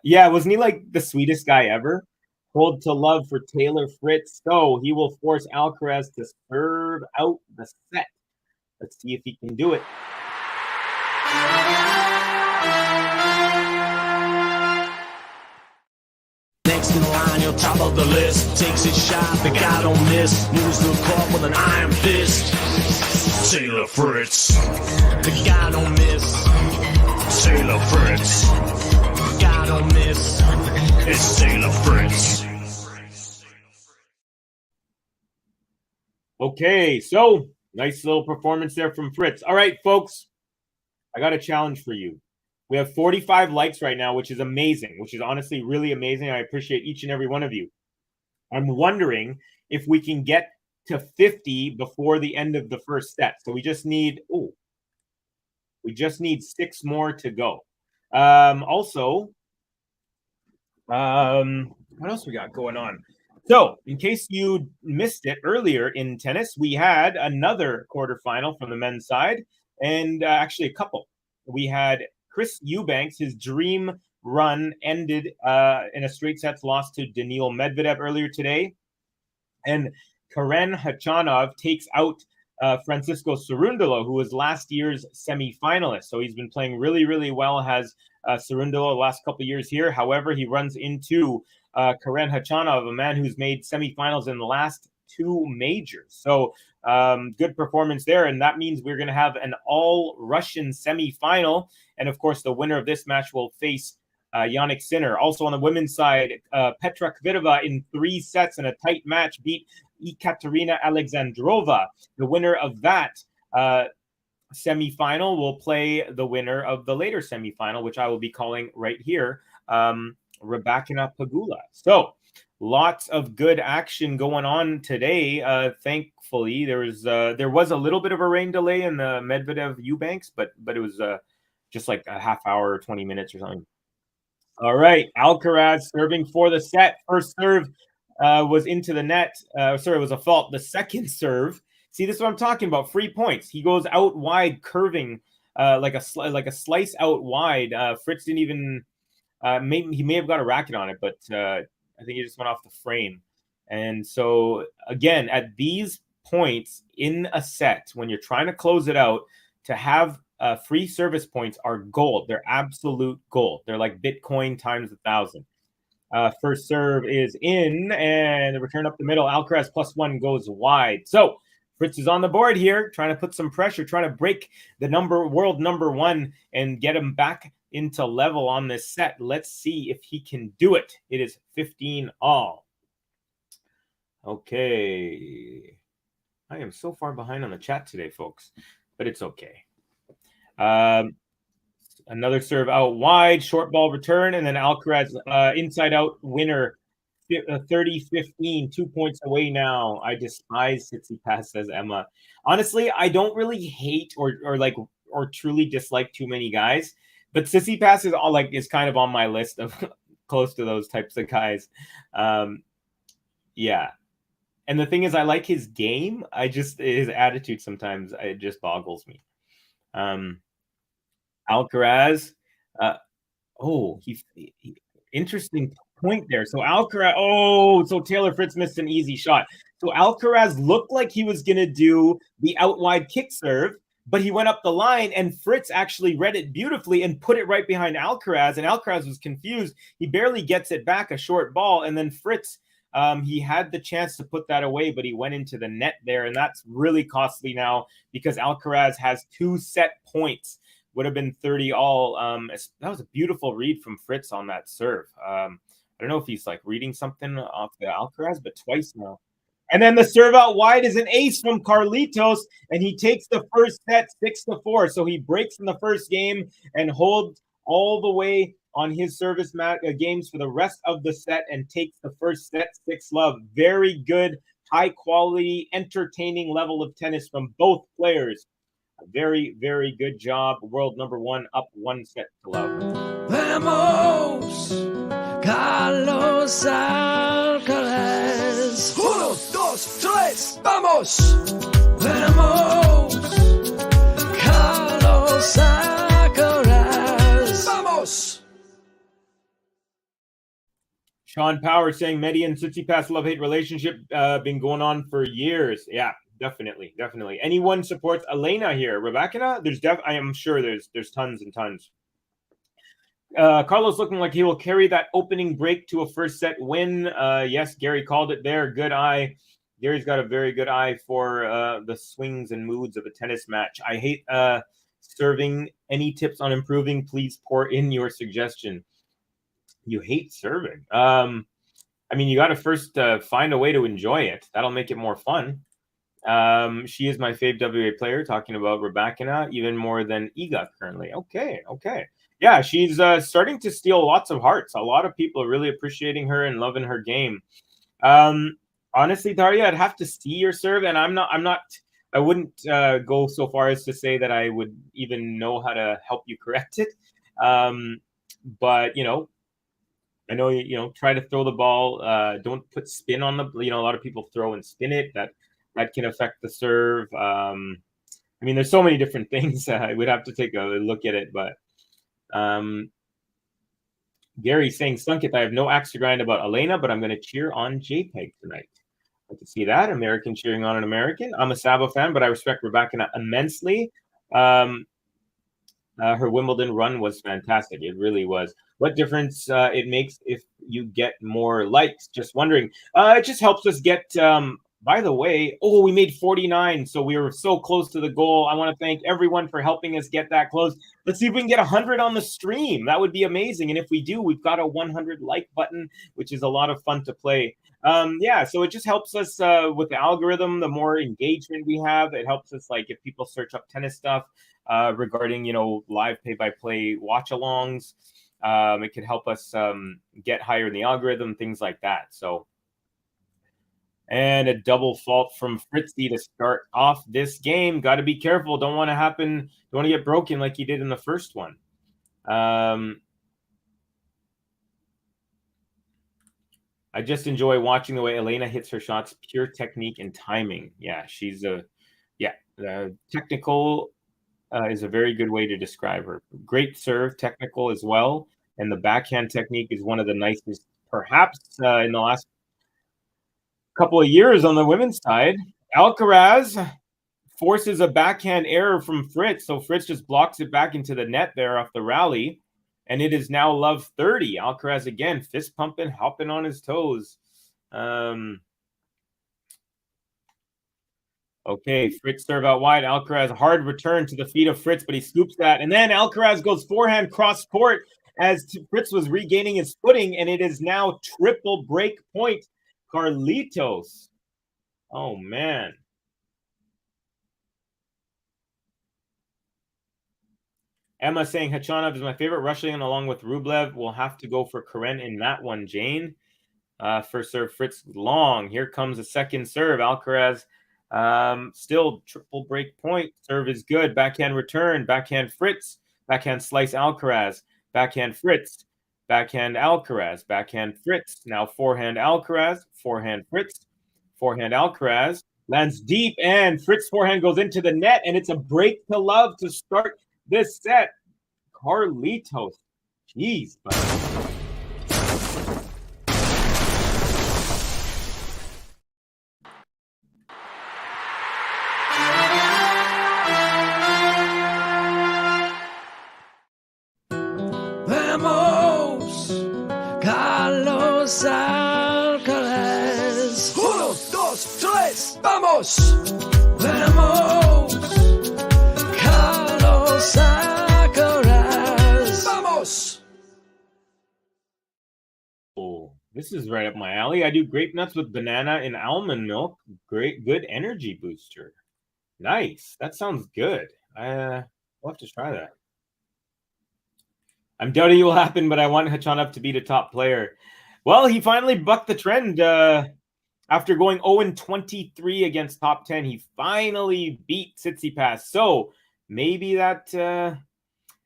Yeah, wasn't he like the sweetest guy ever? Hold to love for Taylor Fritz. So he will force Alcaraz to serve out the set. Let's see if he can do it. Next in line, you're top of the list. Takes his shot, the guy don't miss. Moves the court with an iron fist. Taylor Fritz. The guy don't miss. Taylor Fritz. The guy don't miss. It's Taylor Fritz. Okay, so nice little performance there from Fritz. All right, folks, I got a challenge for you. We have 45 likes right now, which is amazing, which is honestly really amazing. I appreciate each and every one of you. I'm wondering if we can get to 50 before the end of the first set. So we just need 6 more to go. Also, what else we got going on? So, in case you missed it earlier in tennis, we had another quarterfinal from the men's side, and actually a couple. We had Chris Eubanks, his dream run ended in a straight sets loss to Daniil Medvedev earlier today. And Karen Khachanov takes out Francisco Cerundolo, who was last year's semifinalist. So he's been playing really, really well, has Cerundolo the last couple of years here. However, he runs into Karen Khachanov, a man who's made semifinals in the last 2 majors. So good performance there. And that means we're going to have an all-Russian semifinal. And, of course, the winner of this match will face Yannick Sinner. Also on the women's side, Petra Kvitova in 3 sets in a tight match beat Ekaterina Alexandrova. The winner of that semifinal will play the winner of the later semifinal, which I will be calling right here, Rybakina Pegula. So lots of good action going on today. Thankfully, there was a little bit of a rain delay in the Medvedev Eubanks, but it was just like a half hour or 20 minutes or something. All right, Alcaraz serving for the set. First serve was into the net. It was a fault. The second serve. See, this is what I'm talking about. Free points. He goes out wide, curving like a slice out wide. Fritz didn't even. He may have got a racket on it, but I think he just went off the frame. And so again, at these points in a set when you're trying to close it out, to have free service points are gold. They're absolute gold. They're like Bitcoin times 1,000. First serve is in, and the return up the middle. Alcaraz +1 goes wide. So Fritz is on the board here, trying to put some pressure, trying to break the world number one and get him back into level on this set. Let's see if he can do it. It is 15 all. Okay. I am so far behind on the chat today, folks, but it's okay. Another serve out wide, short ball return, and then Alcaraz inside out winner, 30-15, 2 points away now. I despise Tsitsipas, says Emma. Honestly, I don't really hate or truly dislike too many guys, but Tsitsipas is kind of on my list of close to those types of guys. Yeah. And the thing is, I like his game. His attitude sometimes, it just boggles me. Alcaraz. Interesting point there. So Alcaraz. So Taylor Fritz missed an easy shot. So Alcaraz looked like he was going to do the out wide kick serve, but he went up the line, and Fritz actually read it beautifully and put it right behind Alcaraz. And Alcaraz was confused. He barely gets it back, a short ball. And then Fritz, he had the chance to put that away, but he went into the net there. And that's really costly now because Alcaraz has 2 set points. Would have been 30 all. That was a beautiful read from Fritz on that serve. I don't know if he's like reading something off the Alcaraz, but twice now. And then the serve out wide is an ace from Carlitos, and he takes the first set 6-4. So he breaks in the first game and holds all the way on his service games for the rest of the set and takes the first set 6-love. Very good, high quality, entertaining level of tennis from both players. Very, very good job. World number one up 1-0. Vamos, Carlos Alcaraz. 1, 2, 3, vamos. Vamos, Carlos Alcaraz. Vamos. Sean Power saying Medi and Tsitsipas love-hate relationship been going on for years. Yeah. Definitely. Anyone supports Elena here? Rebecca? I am sure there's tons and tons. Carlos looking like he will carry that opening break to a first set win. Yes, Gary called it there. Good eye. Gary's got a very good eye for the swings and moods of a tennis match. I hate serving. Any tips on improving? Please pour in your suggestion. You hate serving. I mean, you got to first find a way to enjoy it. That'll make it more fun. She is my fave WA player, talking about Rebecca, even more than Iga currently. Okay. Yeah, she's starting to steal lots of hearts. A lot of people are really appreciating her and loving her game. Honestly, Daria, I'd have to see your serve, and I wouldn't go so far as to say that I would even know how to help you correct it. But, I know, try to throw the ball. Don't put spin on the, a lot of people throw and spin it. That can affect the serve. I mean, there's so many different things. I would have to take a look at it. But Gary saying, Sunkit, I have no axe to grind about Elena, but I'm going to cheer on JPEG tonight. I can see that. American cheering on an American. I'm a Sabo fan, but I respect Rebecca immensely. Her Wimbledon run was fantastic. It really was. What difference it makes if you get more likes? Just wondering. It just helps us get... by the way, we made 49, so we were so close to the goal. I want to thank everyone for helping us get that close. Let's see if we can get 100 on the stream. That would be amazing. And if we do, we've got a 100 like button, which is a lot of fun to play. So it just helps us with the algorithm. The more engagement we have, it helps us, like, if people search up tennis stuff regarding, live play-by-play watch-alongs, it could help us get higher in the algorithm, things like that. So. And a double fault from Fritzy to start off this game. Got to be careful. Don't want to get broken like he did in the first one. I just enjoy watching the way Elena hits her shots. Pure technique and timing. Yeah, technical is a very good way to describe her. Great serve, technical as well. And the backhand technique is one of the nicest, perhaps, in the last couple of years on the women's side. Alcaraz forces a backhand error from Fritz, so Fritz just blocks it back into the net there off the rally, and it is now love 30. Alcaraz again, fist pumping, hopping on his toes. Okay, Fritz serve out wide. Alcaraz hard return to the feet of Fritz, but he scoops that, and then Alcaraz goes forehand cross court as Fritz was regaining his footing, and it is now triple break point. Carlitos. Oh man. Emma saying Khachanov is my favorite Russian along with Rublev. We'll have to go for Karen in that one, Jane. First serve, Fritz long. Here comes a second serve. Alcaraz still triple break point. Serve is good. Backhand return. Backhand Fritz. Backhand slice Alcaraz. Backhand Fritz. Backhand Alcaraz. Backhand Fritz. Now forehand Alcaraz. Forehand Fritz. Forehand Alcaraz. Lands deep, and Fritz forehand goes into the net, and it's a break to love to start this set. Carlitos. Jeez, buddy. Vamos, Carlos Alcaraz. 1, 2, 3, vamos. Vamos, Carlos Alcaraz. Vamos. Oh, this is right up my alley. I do grape nuts with banana and almond milk. Great, good energy booster. Nice. That sounds good. I'll have to try that. I'm doubting it will happen, but I want Khachanov to be the top player. Well, he finally bucked the trend after going 0-23 against top 10. He finally beat Tsitsipas. So maybe that,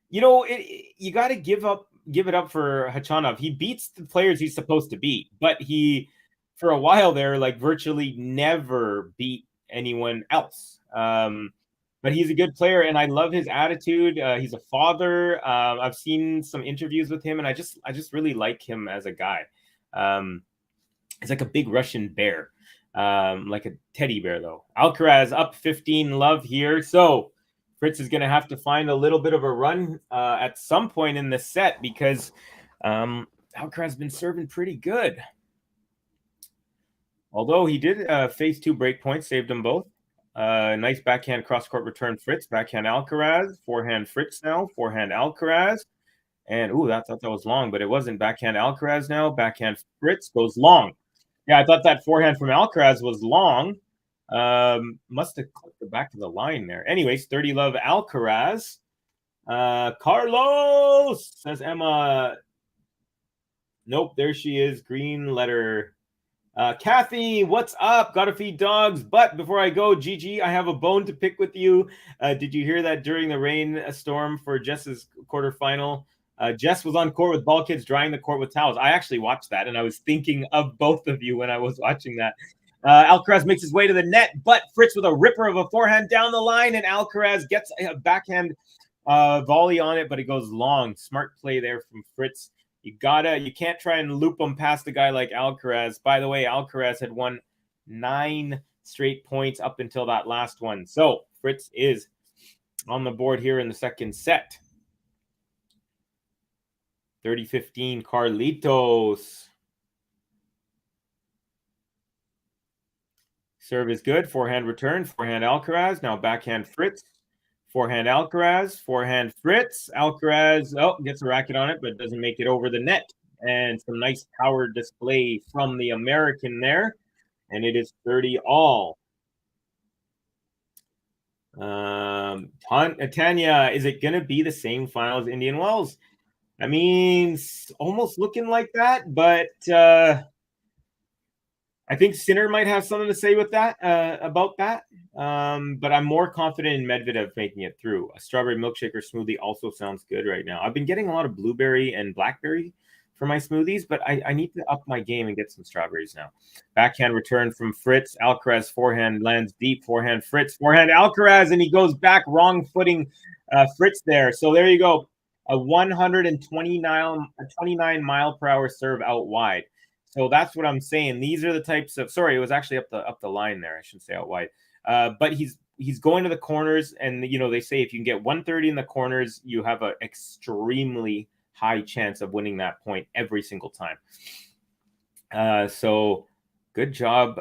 you got to give it up for Khachanov. He beats the players he's supposed to beat, but he, for a while there, like virtually never beat anyone else. But he's a good player, and I love his attitude. He's a father. I've seen some interviews with him, and I just really like him as a guy. He's like a big Russian bear, like a teddy bear, though. Alcaraz up 15 love here. So Fritz is going to have to find a little bit of a run at some point in the set because Alcaraz has been serving pretty good. Although he did face 2 break points, saved them both. Nice backhand cross-court return, Fritz. Backhand Alcaraz. Forehand Fritz now. Forehand Alcaraz. And, I thought that was long, but it wasn't. Backhand Alcaraz now. Backhand Fritz goes long. Yeah, I thought that forehand from Alcaraz was long. Must have clicked the back of the line there. Anyways, 30 love Alcaraz. Carlos, says Emma. Nope, there she is. Green letter. Kathy, what's up? Gotta feed dogs. But before I go, Gigi, I have a bone to pick with you. Did you hear that during the rainstorm for Jess's quarterfinal? Jess was on court with ball kids drying the court with towels. I actually watched that, and I was thinking of both of you when I was watching that. Alcaraz makes his way to the net, but Fritz with a ripper of a forehand down the line, and Alcaraz gets a backhand volley on it, but it goes long. Smart play there from Fritz. You can't try and loop them past a guy like Alcaraz. By the way, Alcaraz had won 9 straight points up until that last one. So Fritz is on the board here in the second set. 30-15 Carlitos. Serve is good. Forehand return. Forehand Alcaraz. Now backhand Fritz. Forehand Alcaraz. Forehand Fritz. Alcaraz, gets a racket on it, but doesn't make it over the net. And some nice power display from the American there. And it is 30 all. Tanya, is it going to be the same final as Indian Wells? I mean, almost looking like that, but I think Sinner might have something to say with that, about that. But I'm more confident in Medvedev making it through. A strawberry milkshake or smoothie also sounds good right now. I've been getting a lot of blueberry and blackberry for my smoothies, but I need to up my game and get some strawberries now. Backhand return from Fritz. Alcaraz forehand lands deep. Forehand Fritz. Forehand Alcaraz, and he goes back, wrong footing Fritz there. So there you go. A 129 mile per hour serve out wide. So that's what I'm saying. These are the types of, sorry, it was actually up the line there. I shouldn't say out wide. But he's going to the corners, and they say if you can get 130 in the corners, you have an extremely high chance of winning that point every single time. So good job,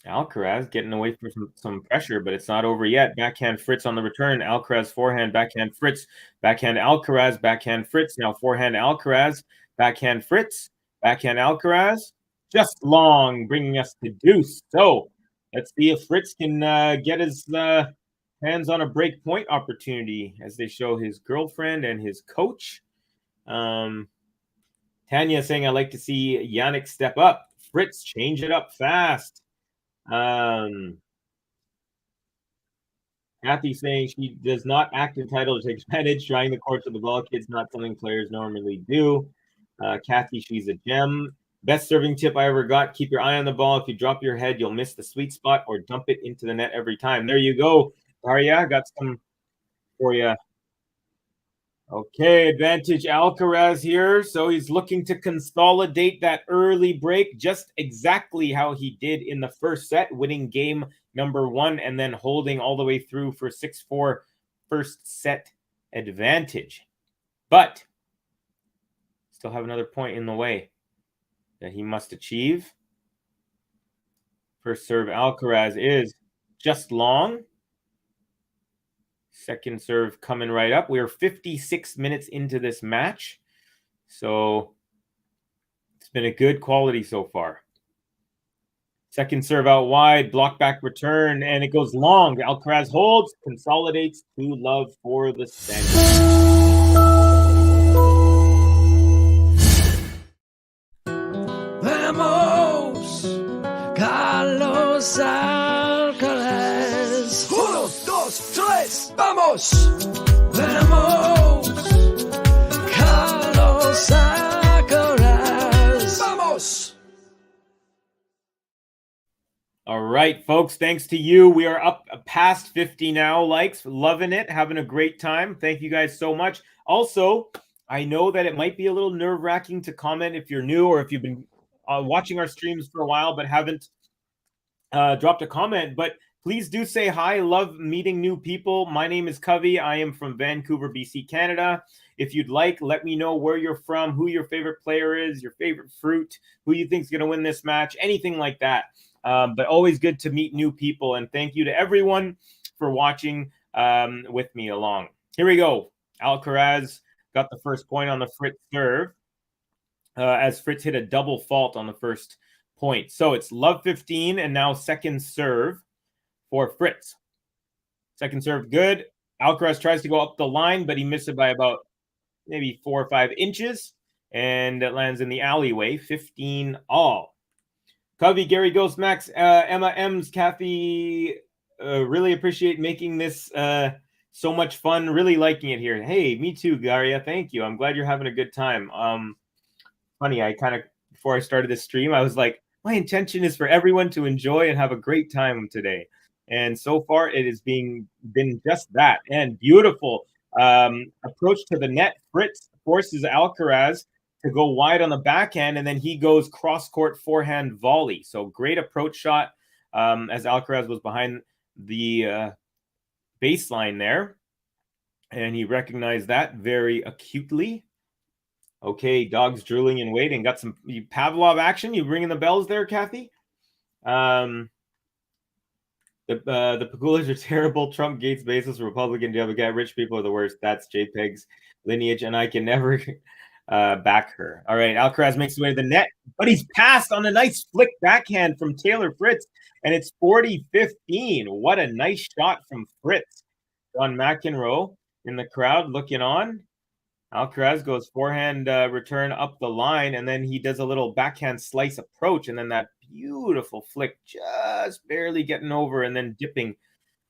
Alcaraz, getting away from some pressure, but it's not over yet. Backhand Fritz on the return. Alcaraz forehand, backhand Fritz, backhand Alcaraz, backhand Fritz. Now forehand Alcaraz, backhand Fritz, backhand Alcaraz. Just long, bringing us to deuce. So let's see if Fritz can get his hands on a break point opportunity as they show his girlfriend and his coach. Tanya saying, I like to see Yannick step up. Fritz, change it up fast. Kathy saying she does not act entitled to take advantage, trying the courts of the ball. Kids, not something players normally do. Kathy, she's a gem. Best serving tip I ever got. Keep your eye on the ball. If you drop your head, you'll miss the sweet spot or dump it into the net every time. There you go. Daria, got some for you. Okay, advantage Alcaraz here. So he's looking to consolidate that early break, just exactly how he did in the first set, winning game number 1 and then holding all the way through for 6-4 first set advantage. But still have another point in the way that he must achieve. First serve Alcaraz is just long. Second serve coming right up. We are 56 minutes into this match. So it's been a good quality so far. Second serve out wide, block back return, and it goes long. Alcaraz holds, consolidates 2-love for the Spaniard. Vamos, Carlos Alcaraz. 1, 2, 3, vamos. Vamos, Carlos Alcaraz. Vamos. All right, folks, thanks to you. We are up past 50 now likes. Loving it, having a great time. Thank you guys so much. Also, I know that it might be a little nerve-wracking to comment if you're new or if you've been watching our streams for a while but haven't dropped a comment. But please do say hi. Love meeting new people. My name is Covey. I am from Vancouver, BC, Canada. If you'd like, let me know where you're from, who your favorite player is, your favorite fruit, who you think is going to win this match, anything like that. But always good to meet new people. And thank you to everyone for watching with me along. Here we go. Alcaraz got the first point on the Fritz serve as Fritz hit a double fault on the first point. So it's love 15 and now second serve for Fritz. Second serve good. Alcaraz tries to go up the line, but he missed it by about maybe 4 or 5 inches. And it lands in the alleyway, 15 all. Covey, Gary Ghost, Max, Emma M's, Kathy, really appreciate making this so much fun. Really liking it here. Hey, me too, Garia. Thank you. I'm glad you're having a good time. Funny, I kind of, before I started this stream, I was like, my intention is for everyone to enjoy and have a great time today. And so far, it has been just that. And beautiful approach to the net. Fritz forces Alcaraz to go wide on the backhand, and then he goes cross-court forehand volley. So great approach shot as Alcaraz was behind the baseline there. And he recognized that very acutely. Okay, dogs drooling and waiting. Got some Pavlov action. You ringing the bells there, Kathy? The Pagulas are terrible. Trump, Gates, Bezos, Republican, Democrat, rich people are the worst. That's JPEG's lineage, and I can never back her. All right, Alcaraz makes his way to the net, but he's passed on a nice flick backhand from Taylor Fritz, and it's 40-15. What a nice shot from Fritz. John McEnroe in the crowd looking on. Alcaraz goes forehand return up the line, and then he does a little backhand slice approach, and then that beautiful flick just barely getting over and then dipping,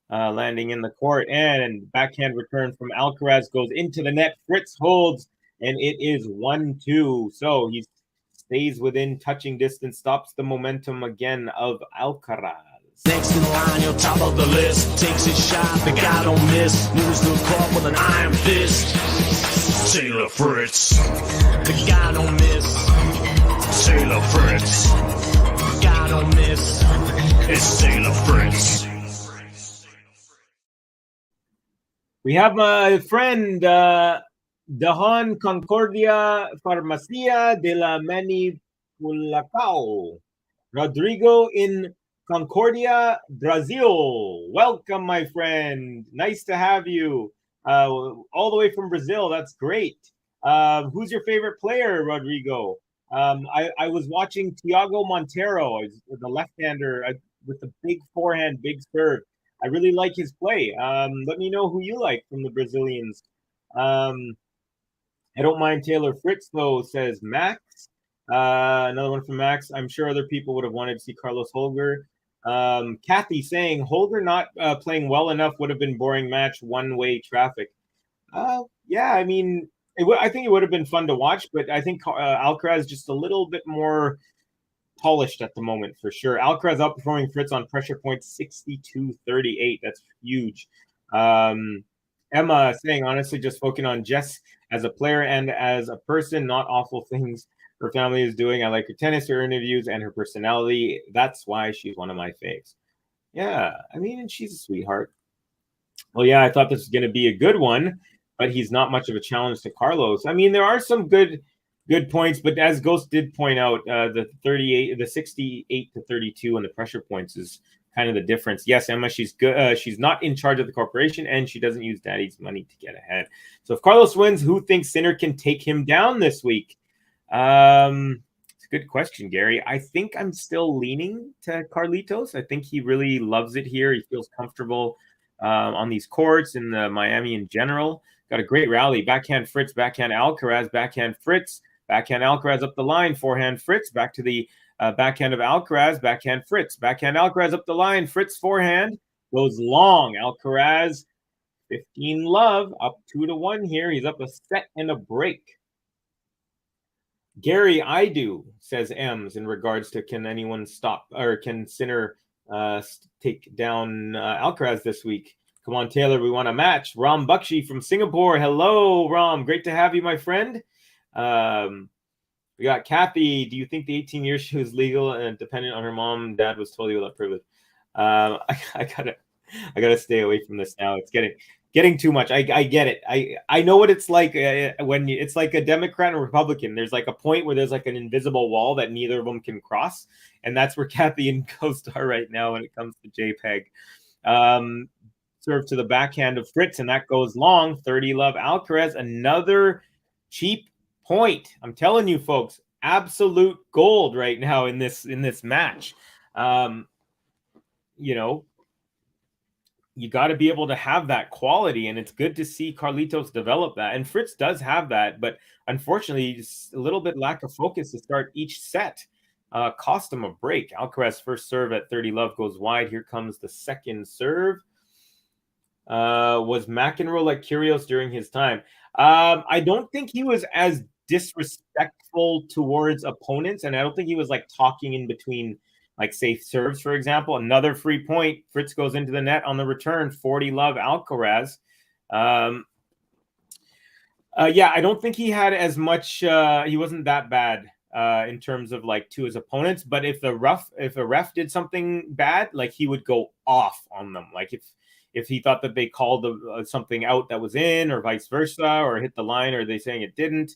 landing in the court. And backhand return from Alcaraz goes into the net. Fritz holds, and it is 1-2. So he stays within touching distance, stops the momentum again of Alcaraz. Next in line, you're top of the list. Takes his shot, the guy don't miss. Moves the court with an iron fist. Taylor Fritz, the guy don't miss. Taylor Fritz. The guy don't miss. It's Taylor Fritz. We have my friend Dahan Concordia Farmacia de la Manipulacao, Rodrigo in Concordia, Brazil. Welcome, my friend. Nice to have you all the way from Brazil. That's great. Who's your favorite player, Rodrigo? I was watching Thiago Monteiro, the left-hander with the big forehand, big serve. I really like his play. Let me know who you like from the Brazilians. I don't mind Taylor Fritz, though, says Max. Another one from Max. I'm sure other people would have wanted to see Carlos Holger. Kathy saying Holger not playing well enough would have been boring match, one-way traffic. Yeah, I mean, I think it would have been fun to watch, but I think Alcaraz just a little bit more polished at the moment for sure. Alcaraz outperforming Fritz on pressure points 62-38. That's huge. Emma saying, honestly, just focusing on Jess as a player and as a person, not awful things her family is doing. I like her tennis, her interviews, and her personality. That's why she's one of my faves. Yeah, I mean, and she's a sweetheart. Well, yeah, I thought this was going to be a good one, but he's not much of a challenge to Carlos. I mean, there are some good points, but as Ghost did point out, the 68-32 and the pressure points is kind of the difference. Yes, Emma, she's good. She's not in charge of the corporation, and she doesn't use daddy's money to get ahead. So if Carlos wins, who thinks Sinner can take him down this week? It's a good question, Gary. I think I'm still leaning to Carlitos. I think he really loves it here. He feels comfortable on these courts in the Miami in general. Got a great rally. Backhand Fritz, backhand Alcaraz, backhand Fritz. Backhand Alcaraz up the line, forehand Fritz, back to the backhand of Alcaraz, backhand Fritz, backhand Alcaraz up the line, Fritz forehand, goes long, Alcaraz, 15 love, up 2-1 here, he's up a set and a break. Gary, I do, says Ems, in regards to can anyone stop, or can Sinner take down Alcaraz this week? Come on, Taylor, we want a match. Ram Bakshi from Singapore, hello, Ram, great to have you, my friend. We got Kathy. Do you think the 18 years she was legal and dependent on her mom and dad was totally without privilege? I gotta stay away from this now. It's getting too much. I get it. I know what it's like when it's like a Democrat and Republican. There's like a point where there's like an invisible wall that neither of them can cross, and that's where Kathy and Ghost are right now when it comes to JPEG. Serve to the backhand of Fritz, and that goes long. 30 love Alcaraz. Another cheap point. I'm telling you, folks, absolute gold right now in this match. You know, you got to be able to have that quality, and it's good to see Carlitos develop that. And Fritz does have that, but unfortunately, just a little bit lack of focus to start each set. Cost him a break. Alcaraz first serve at 30 love goes wide. Here comes the second serve. Was McEnroe like Kyrgios during his time? I don't think he was as disrespectful towards opponents, and I don't think he was like talking in between like safe serves, for example. Another free point. Fritz goes into the net on the return. 40 love Alcaraz. Yeah, I don't think he had as much. He wasn't that bad in terms of like to his opponents. But if a ref did something bad, like he would go off on them. Like if he thought that they called something out that was in, or vice versa, or hit the line, or they saying it didn't.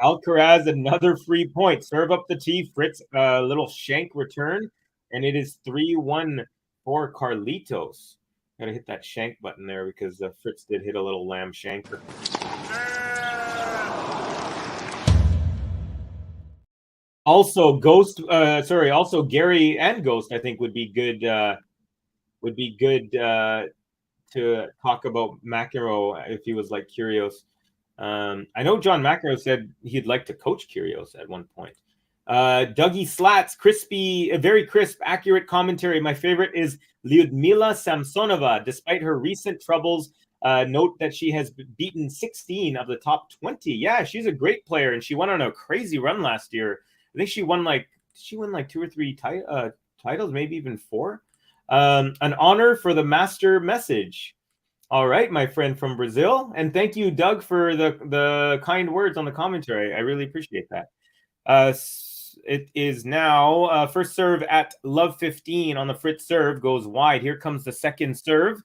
Alcaraz, another free point. Serve up the tee. Fritz, little shank return, and it is 3-1 for Carlitos. Got to hit that shank button there because Fritz did hit a little lamb shanker. Also, also Gary and Ghost, I think would be good. To talk about McEnroe if he was like Kyrgios. I know John McEnroe said he'd like to coach Kyrgios at one point. Dougie Slats, crispy, very crisp, accurate commentary. My favorite is Lyudmila Samsonova. Despite her recent troubles, note that she has beaten 16 of the top 20. Yeah, she's a great player, and she went on a crazy run last year. I think she won like 2 or 3 titles, maybe even 4. An honor for the master message. All right, my friend from Brazil. And thank you, Doug, for the kind words on the commentary. I really appreciate that. It is now first serve at love 15 on the Fritz serve goes wide. Here comes the second serve.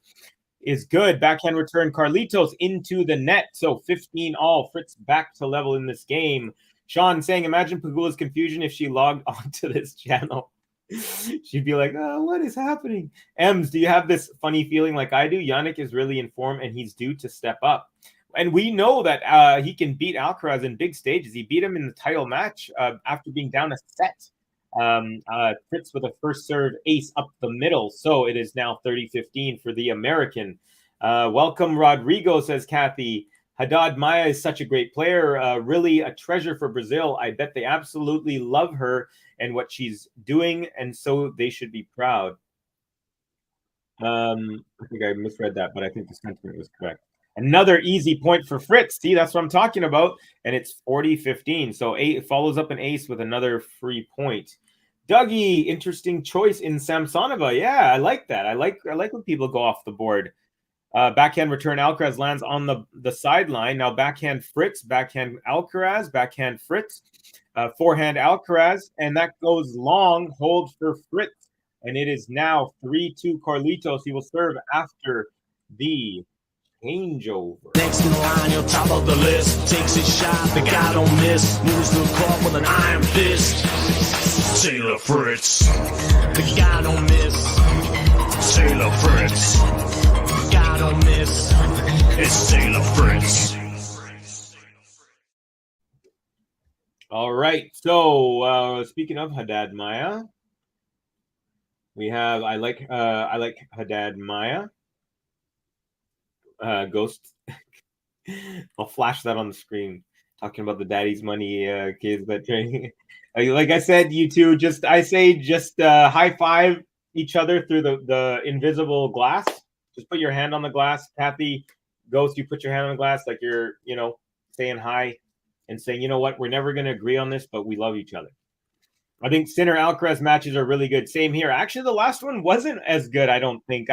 Is good. Backhand return Carlitos into the net. So 15 all. Fritz back to level in this game. Sean saying, imagine Pagula's confusion if she logged onto this channel. She'd be like, oh, what is happening? Ems, do you have this funny feeling like I do? Yannick is really in form and he's due to step up. And we know that he can beat Alcaraz in big stages. He beat him in the title match after being down a set. Fritz with a first serve ace up the middle. So it is now 30-15 for the American. Welcome, Rodrigo, says Kathy. Haddad Maia is such a great player, really a treasure for Brazil. I bet they absolutely love her and what she's doing, and so they should be proud. I think I misread that, but I think the sentiment was correct. Another easy point for Fritz. See, that's what I'm talking about. And it's 40-15. So it follows up an ace with another free point. Dougie, interesting choice in Samsonova. Yeah, I like that. I like when people go off the board. Backhand return Alcaraz lands on the sideline. Now backhand Fritz, backhand Alcaraz, backhand Fritz, forehand Alcaraz, and that goes long. Hold for Fritz. And it is now 3-2 Carlitos. He will serve after the changeover. Next in line, on top of the list. Takes his shot, the guy don't miss. Moves the court with an iron fist. Taylor Fritz. The guy don't miss. Taylor Fritz. The guy don't miss. It's Taylor Fritz. All right. So speaking of Haddad Maia, we have I like Haddad Maia. Ghost. I'll flash that on the screen. Talking about the daddy's money kids that training. Like I said, you two just high five each other through the invisible glass. Just put your hand on the glass. Kathy, Ghost, you put your hand on the glass like you're saying hi and saying, you know what, we're never gonna agree on this, but we love each other. I think Sinner Alcaraz matches are really good. Same here. Actually, the last one wasn't as good. I don't think.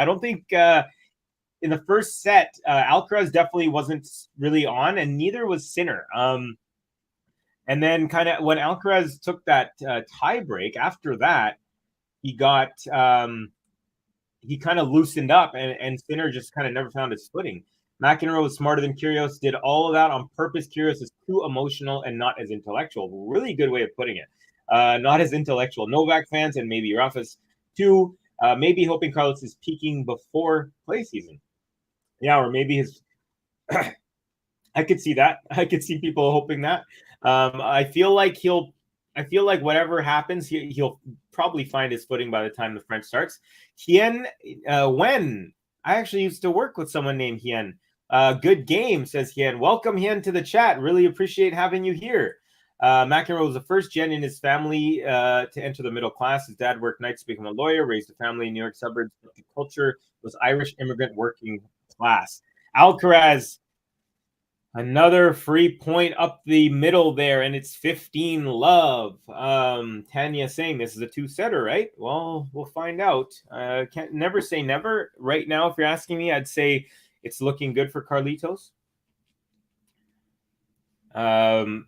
In the first set, Alcaraz definitely wasn't really on, and neither was Sinner. And then kind of when Alcaraz took that tie break, after that, he kind of loosened up, and Sinner just kind of never found his footing. McEnroe was smarter than Kyrgios, did all of that on purpose. Kyrgios is too emotional and not as intellectual. Really good way of putting it. Not as intellectual. Novak fans and maybe Rafa's too, maybe hoping Carlos is peaking before play season. Yeah, or maybe his. I could see that. I could see people hoping that. I feel like whatever happens, he'll probably find his footing by the time the French starts. Hien, when I actually used to work with someone named Hien. Good game, says Hien. Welcome, Hien, to the chat. Really appreciate having you here. McEnroe was the first gen in his family to enter the middle class. His dad worked nights to become a lawyer, raised a family in New York suburbs. But the culture was Irish immigrant working class. Alcaraz, another free point up the middle there, and it's 15 love. Tanya saying this is a two-setter, right? Well, we'll find out. Can't never say never. Right now, if you're asking me, I'd say it's looking good for Carlitos. Alcaraz,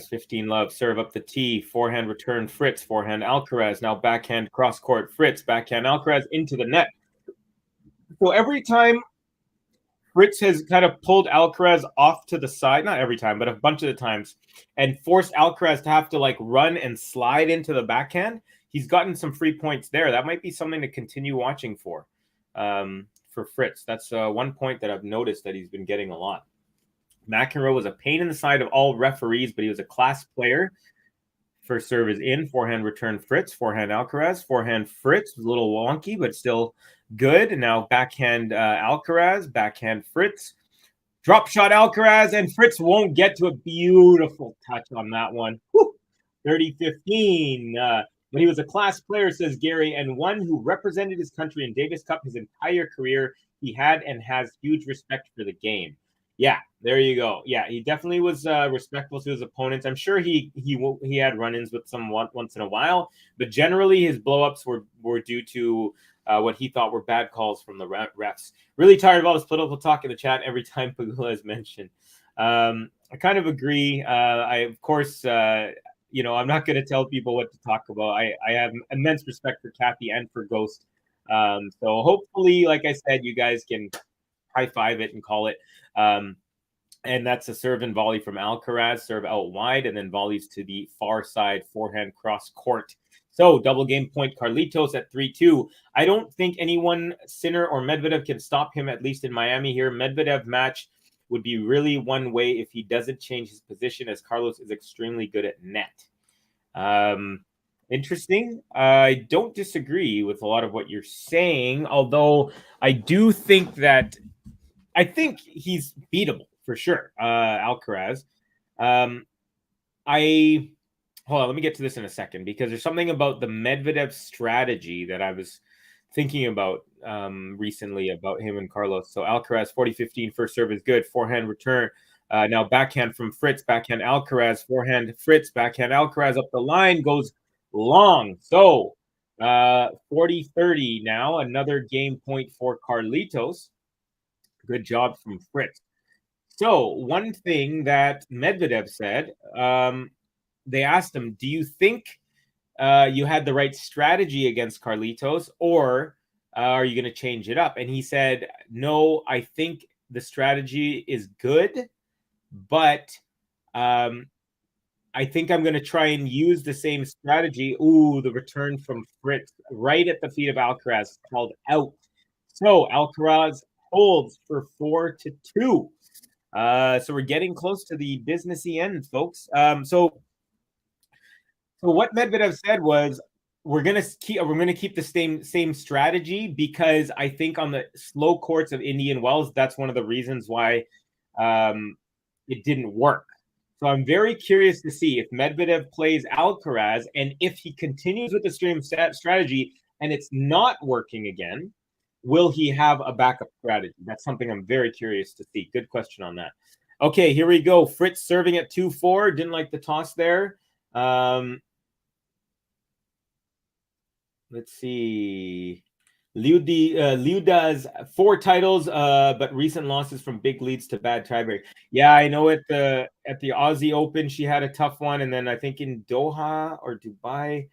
15 love, serve up the tee, forehand return Fritz, forehand Alcaraz, now backhand cross court Fritz, backhand Alcaraz into the net. So every time Fritz has kind of pulled Alcaraz off to the side, not every time, but a bunch of the times, and forced Alcaraz to have to like run and slide into the backhand, he's gotten some free points there. That might be something to continue watching for Fritz. That's 1 point that I've noticed that he's been getting a lot. McEnroe was a pain in the side of all referees, but he was a class player. First serve is in, forehand return Fritz, forehand Alcaraz, forehand Fritz was a little wonky, but still good. And now backhand Alcaraz, backhand Fritz, drop shot Alcaraz, and Fritz won't get to a beautiful touch on that one. 30-15. But he was a class player, says Gary, and one who represented his country in Davis Cup his entire career. He had and has huge respect for the game. Yeah, there you go. Yeah, he definitely was respectful to his opponents. I'm sure he had run-ins with some once in a while, but generally his blow-ups were due to what he thought were bad calls from the refs. Really tired of all this political talk in the chat every time Pagula is mentioned. I kind of agree. Of course, I'm not going to tell people what to talk about. I have immense respect for Kathy and for Ghost. So hopefully, like I said, you guys can high five it and call it. And that's a serve and volley from Alcaraz, serve out wide, and then volleys to the far side, forehand cross court. So double game point, Carlitos at 3-2. I don't think anyone, Sinner or Medvedev, can stop him, at least in Miami here. Medvedev match would be really one way if he doesn't change his position, as Carlos is extremely good at net. Interesting. I don't disagree with a lot of what you're saying, although I do think he's beatable for sure, Alcaraz. Hold on, let me get to this in a second, because there's something about the Medvedev strategy that I was thinking about recently about him and Carlos. So Alcaraz, 40-15, first serve is good. Forehand return. Now backhand from Fritz, backhand Alcaraz, forehand Fritz, backhand Alcaraz up the line, goes long. So 40-30 now, another game point for Carlitos. Good job from Fritz. So one thing that Medvedev said, they asked him, do you think you had the right strategy against Carlitos, or are you going to change it up? And he said, no, I think the strategy is good, but I think I'm going to try and use the same strategy. Ooh, the return from Fritz right at the feet of Alcaraz, called out. So Alcaraz holds for 4-2. So we're getting close to the businessy end, folks. So what Medvedev said was, we're gonna keep the same strategy, because I think on the slow courts of Indian Wells, that's one of the reasons why it didn't work. So I'm very curious to see if Medvedev plays Alcaraz, and if he continues with the same strategy and it's not working again, will he have a backup strategy? That's something I'm very curious to see. Good question on that. Okay, here we go. Fritz serving at 2-4. Didn't like the toss there. Let's see. Liuda's 4 titles, but recent losses from big leads to bad tiebreak. Yeah, I know at the Aussie Open she had a tough one, and then I think in Doha or Dubai,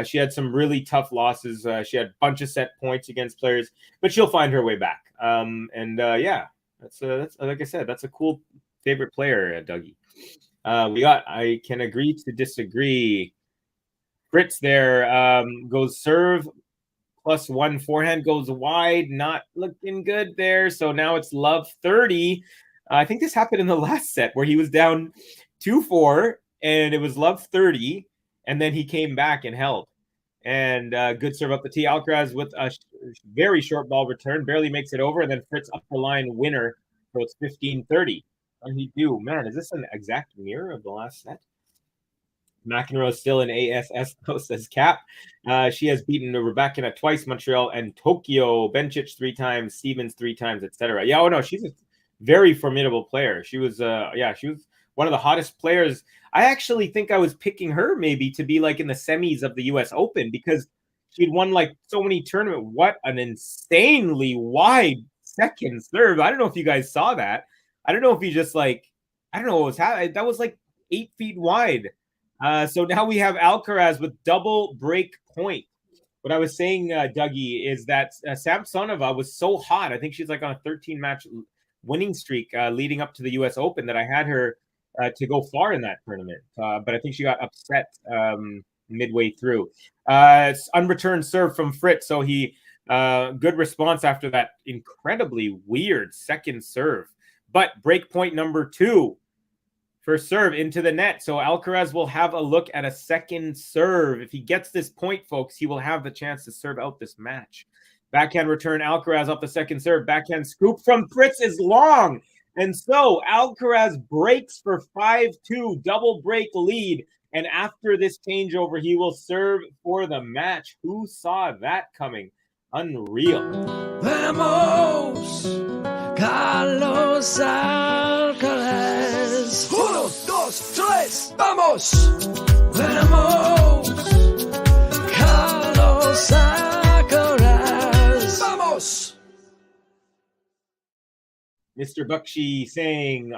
she had some really tough losses. She had a bunch of set points against players, but she'll find her way back. That's like I said, that's a cool favorite player, Dougie. I can agree to disagree. Fritz there goes serve +1, forehand goes wide, not looking good there. So now it's love 30. I think this happened in the last set where he was down 2-4 and it was love 30, and then he came back and held. And good serve up the tee. Alcaraz with a very short ball return, barely makes it over, and then Fritz up the line winner. So it's 15-30. What did he do? Man, is this an exact mirror of the last set? McEnroe is still in ASS, though, says Cap. She has beaten Rebecca twice, Montreal and Tokyo, Bencic 3 times, Stevens 3 times, etc. Yeah, oh no, she's a very formidable player. She was one of the hottest players. I actually think I was picking her maybe to be like in the semis of the US Open, because she'd won like so many tournaments. What an insanely wide second serve. I don't know if you guys saw that. I don't know if he just I don't know what was happening. That was like 8 feet wide. So now we have Alcaraz with double break point. What I was saying, Dougie, is that Samsonova was so hot. I think she's like on a 13-match winning streak leading up to the U.S. Open, that I had her to go far in that tournament. But I think she got upset midway through. Unreturned serve from Fritz. So he good response after that incredibly weird second serve. But break point number 2. First serve into the net. So Alcaraz will have a look at a second serve. If he gets this point, folks, he will have the chance to serve out this match. Backhand return, Alcaraz off the second serve. Backhand scoop from Fritz is long. And so Alcaraz breaks for 5-2, double break lead. And after this changeover, he will serve for the match. Who saw that coming? Unreal. Vamos, Carlos Alcaraz. 1, 2, 3, vamos. Vamos, Carlos Alcaraz. Vamos. Mr. Bakshi saying,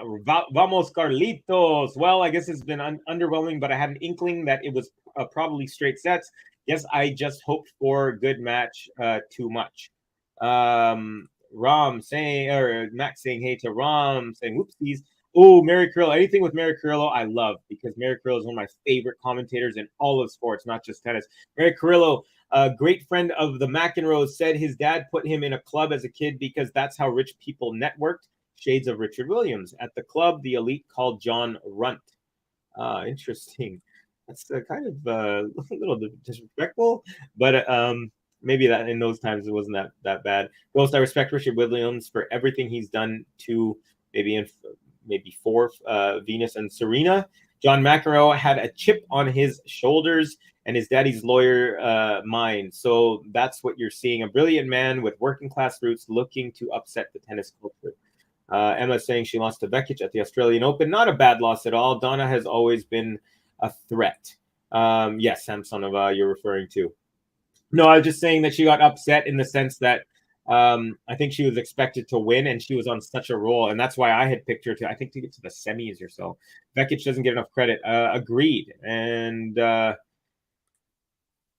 Vamos Carlitos. Well, I guess it's been underwhelming, but I had an inkling that it was probably straight sets. Yes, I just hoped for a good match too much. Ram saying, or Max saying, hey to Ram, saying, whoopsies. Oh, Mary Carrillo. Anything with Mary Carrillo, I love, because Mary Carrillo is one of my favorite commentators in all of sports, not just tennis. Mary Carrillo, a great friend of the McEnroes, said his dad put him in a club as a kid because that's how rich people networked. Shades of Richard Williams. At the club, the elite called John Runt. Interesting. That's kind of a little disrespectful, but maybe that in those times it wasn't that bad. Most I respect Richard Williams for everything he's done to maybe for Venus and Serena. John McEnroe had a chip on his shoulders and his daddy's lawyer mind. So that's what you're seeing. A brilliant man with working class roots looking to upset the tennis culture. Emma saying she lost to Vekic at the Australian Open. Not a bad loss at all. Donna has always been a threat. Yes, Samsonova you're referring to. No, I was just saying that she got upset in the sense that I think she was expected to win, and she was on such a roll, and that's why I had picked her to get to the semis or so. Vekic doesn't get enough credit. Agreed, and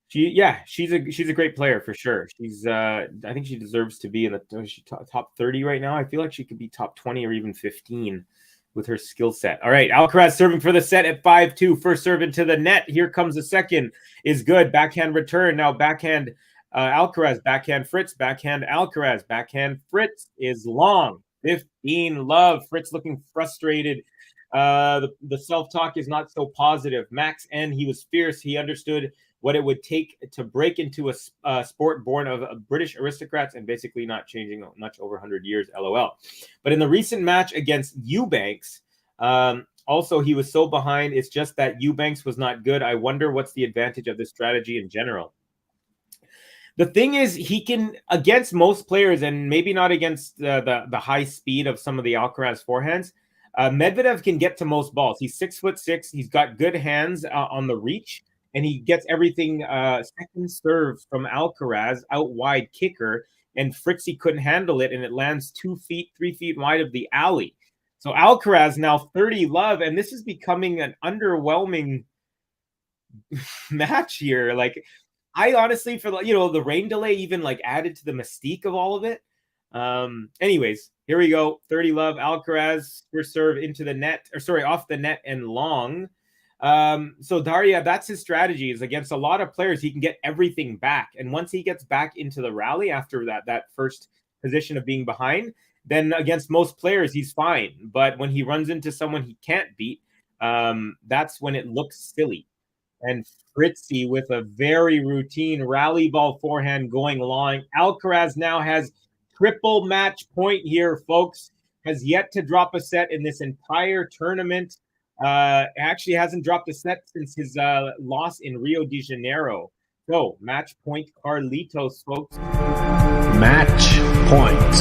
she's a great player for sure. She's I think she deserves to be in the top 30 right now. I feel like she could be top 20 or even 15 with her skill set. All right, Alcaraz serving for the set at 5-2. First serve into the net. Here comes the second. Is good. Backhand return. Now backhand Alcaraz, backhand Fritz, backhand Alcaraz, backhand Fritz is long. 15 love. Fritz looking frustrated. The self-talk is not so positive. Max N, he was fierce. He understood what it would take to break into a sport born of British aristocrats and basically not changing much over 100 years, LOL. But in the recent match against Eubanks, also he was so behind. It's just that Eubanks was not good. I wonder what's the advantage of this strategy in general. The thing is, he can, against most players, and maybe not against the high speed of some of the Alcaraz forehands, Medvedev can get to most balls. He's 6'6". He's got good hands on the reach, and he gets everything second serve from Alcaraz, out wide kicker, and Fritzy couldn't handle it, and it lands 2 feet, 3 feet wide of the alley. So Alcaraz now 30 love, and this is becoming an underwhelming match here. Like, I honestly, for the rain delay even added to the mystique of all of it. Anyways, here we go. 30 love. Alcaraz first serve into the net, off the net and long. So Daria, that's his strategy, is against a lot of players, he can get everything back. And once he gets back into the rally after that first position of being behind, then against most players, he's fine. But when he runs into someone he can't beat, that's when it looks silly. And Fritzy with a very routine rally ball forehand going long. Alcaraz now has triple match point here, folks. Has yet to drop a set in this entire tournament. Actually hasn't dropped a set since his loss in Rio de Janeiro. So, match point Carlitos, folks. Match point.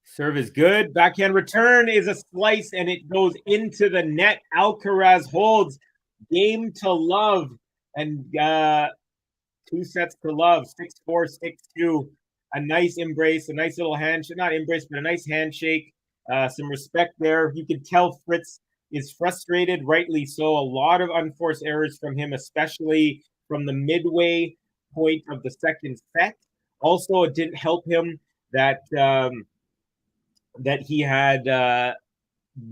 Serve is good. Backhand return is a slice, and it goes into the net. Alcaraz holds. Game to love. And 2 sets to love. 6-4, 6-2. A nice embrace, a nice little handshake. Not embrace, but a nice handshake. Some respect there. You can tell Fritz is frustrated, rightly so. A lot of unforced errors from him, especially from the midway point of the second set. Also, it didn't help him that he had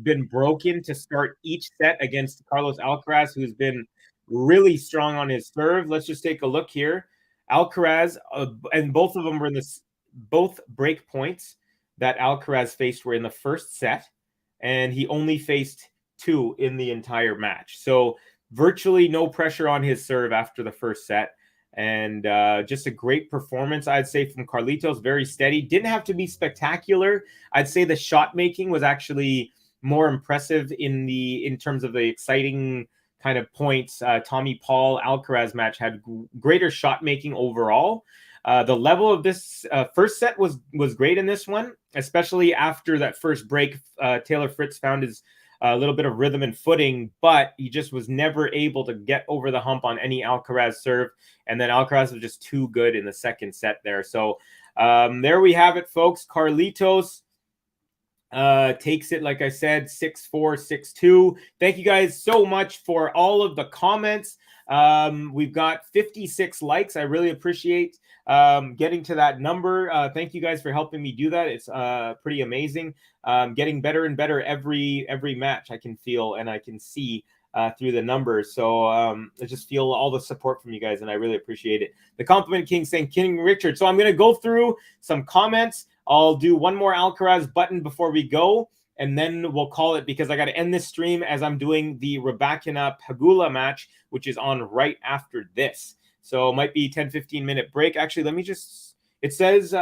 been broken to start each set against Carlos Alcaraz, who's been really strong on his serve. Let's just take a look here. Alcaraz, and both of them were in both break points that Alcaraz faced were in the first set, and he only faced 2 in the entire match. So virtually no pressure on his serve after the first set. And just a great performance, I'd say, from Carlitos. Very steady. Didn't have to be spectacular. I'd say the shot making was actually more impressive in terms of the exciting kind of points. Tommy Paul Alcaraz match had greater shot making overall. The level of this first set was great in this one, especially after that first break. Taylor Fritz found his a little bit of rhythm and footing, but he just was never able to get over the hump on any Alcaraz serve. And then Alcaraz was just too good in the second set there. So there we have it, folks. Carlitos takes it, like I said, 6-4, 6-2. Thank you guys so much for all of the comments. We've got 56 likes. I really appreciate getting to that number. Thank you guys for helping me do that. It's pretty amazing. Getting better and better every match. I can feel and I can see through the numbers. So I just feel all the support from you guys, and I really appreciate it. The Compliment King saying King Richard. So I'm going to go through some comments. I'll do one more Alcaraz button before we go, and then we'll call it, because I got to end this stream as I'm doing the Rybakina Pegula match, which is on right after this. So it might be 10-15 minute break. Actually, let me just, it says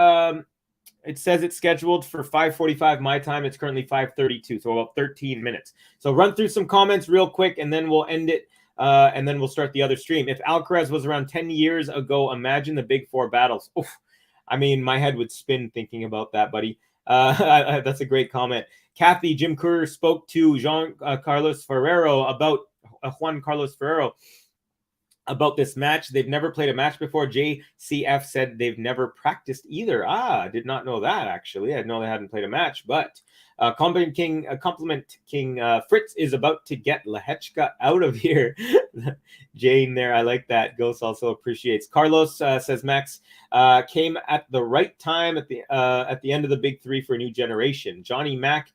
it's scheduled for 5:45 my time. It's currently 5:32, so about 13 minutes. So run through some comments real quick, and then we'll end it, and then we'll start the other stream. If Alcaraz was around 10 years ago, imagine the big four battles. Oof. I mean, my head would spin thinking about that, buddy. That's a great comment. Kathy, Jim Kerr spoke to Juan Carlos Ferrero about this match. They've never played a match before. JCF said they've never practiced either. I did not know that, actually. I know they hadn't played a match, but Compliment King Fritz is about to get Lehechka out of here. Jane there, I like that. Ghost also appreciates. Carlos says Max came at the right time at the end of the big three for a new generation. Johnny Mac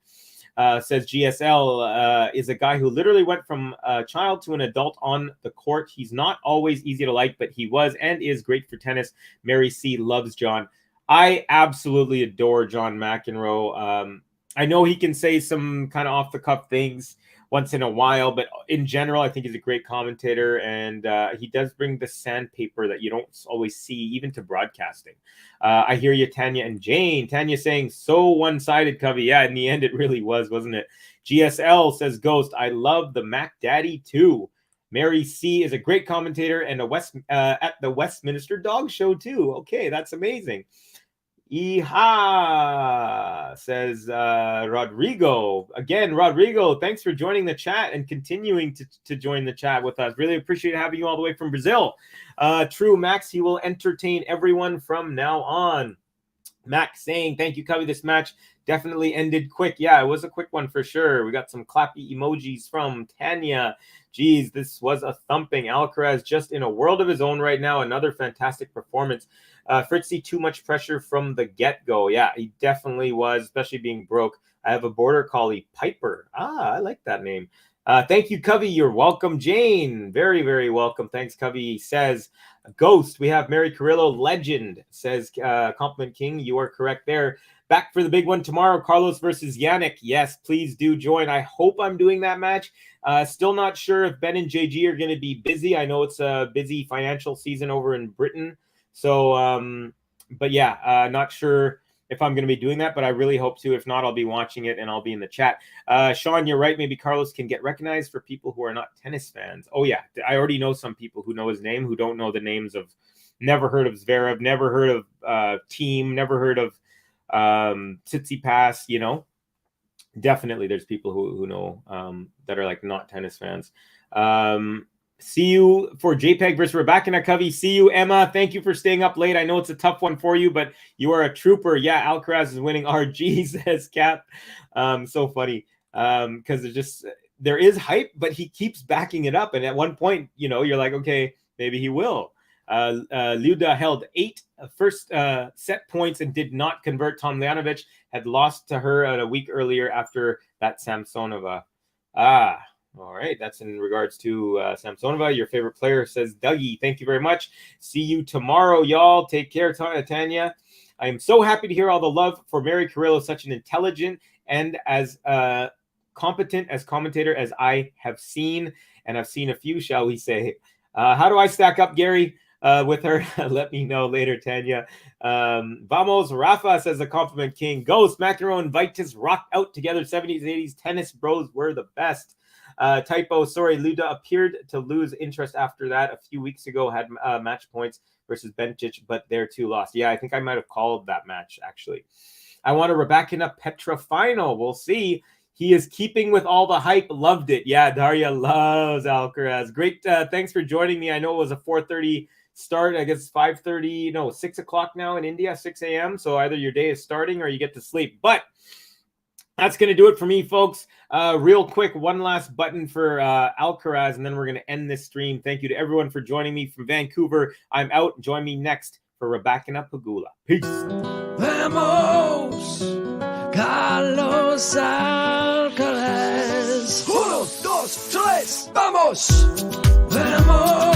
says GSL is a guy who literally went from a child to an adult on the court. He's not always easy to like, but he was and is great for tennis. Mary C loves John. I absolutely adore John McEnroe. I know he can say some kind of off-the-cuff things once in a while, but in general, I think he's a great commentator, and he does bring the sandpaper that you don't always see, even to broadcasting. I hear you, Tanya and Jane. Tanya saying, so one-sided, Covey. Yeah, in the end, it really was, wasn't it? GSL says, Ghost, I love the Mac Daddy, too. Mary C is a great commentator and at the Westminster Dog Show, too. Okay, that's amazing. Iha says Rodrigo. Again, Rodrigo, thanks for joining the chat and continuing to join the chat with us. Really appreciate having you all the way from Brazil. True, Max, he will entertain everyone from now on. Max saying, thank you, Covey. This match definitely ended quick. Yeah, it was a quick one for sure. We got some clappy emojis from Tanya. Geez, this was a thumping. Alcaraz just in a world of his own right now. Another fantastic performance. Fritzy, too much pressure from the get-go. Yeah, he definitely was, especially being broke. I have a border collie, Piper. I like that name. Thank you, Covey. You're welcome, Jane. Very, very welcome. Thanks, Covey. Says, Ghost, we have Mary Carrillo, legend. Says, Compliment King, you are correct there. Back for the big one tomorrow, Carlos versus Yannick. Yes, please do join. I hope I'm doing that match. Still not sure if Ben and JG are going to be busy. I know it's a busy financial season over in Britain. So, but yeah, not sure if I'm going to be doing that, but I really hope to. If not, I'll be watching it and I'll be in the chat. Sean, you're right. Maybe Carlos can get recognized for people who are not tennis fans. Oh, yeah. I already know some people who know his name, who don't know the names of, never heard of Zverev, never heard of Team, never heard of Tsitsipas, you know. Definitely there's people who know that are like not tennis fans. See you for JPEG versus Rybakina, Covey. See you, Emma. Thank you for staying up late. I know it's a tough one for you, but you are a trooper. Yeah, Alcaraz is winning. RG says Cap. So funny because there is hype, but he keeps backing it up. And at one point, you know, you're like, okay, maybe he will. Luda held 8 first set points and did not convert. Tomljanovic had lost to her a week earlier after that Samsonova. All right, that's in regards to Samsonova, your favorite player, says Dougie. Thank you very much. See you tomorrow, y'all. Take care, Tanya. I am so happy to hear all the love for Mary Carrillo, such an intelligent and as competent as commentator as I have seen, and I've seen a few, shall we say. How do I stack up, Gary, with her? Let me know later, Tanya. Vamos, Rafa says the Compliment King. Ghost, McEnroe and Vitus rocked out together. 70s, 80s tennis bros were the best. Typo, sorry, Luda appeared to lose interest after that a few weeks ago, had match points versus Bencic, but there too lost. Yeah, I think I might have called that match, actually. I want a Rybakina Petra final. We'll see. He is keeping with all the hype. Loved it. Yeah, Daria loves Alcaraz. Great. Thanks for joining me. I know it was a 4:30 start. I guess 5:30, no, 6 o'clock now in India, 6 a.m. So either your day is starting or you get to sleep. But that's going to do it for me, folks. Real quick, one last button for Alcaraz, and then we're going to end this stream. Thank you to everyone for joining me from Vancouver. I'm out. Join me next for Rabakina Pagula. Peace. Vamos, Carlos Alcaraz. 1, 2, 3, vamos. Vamos.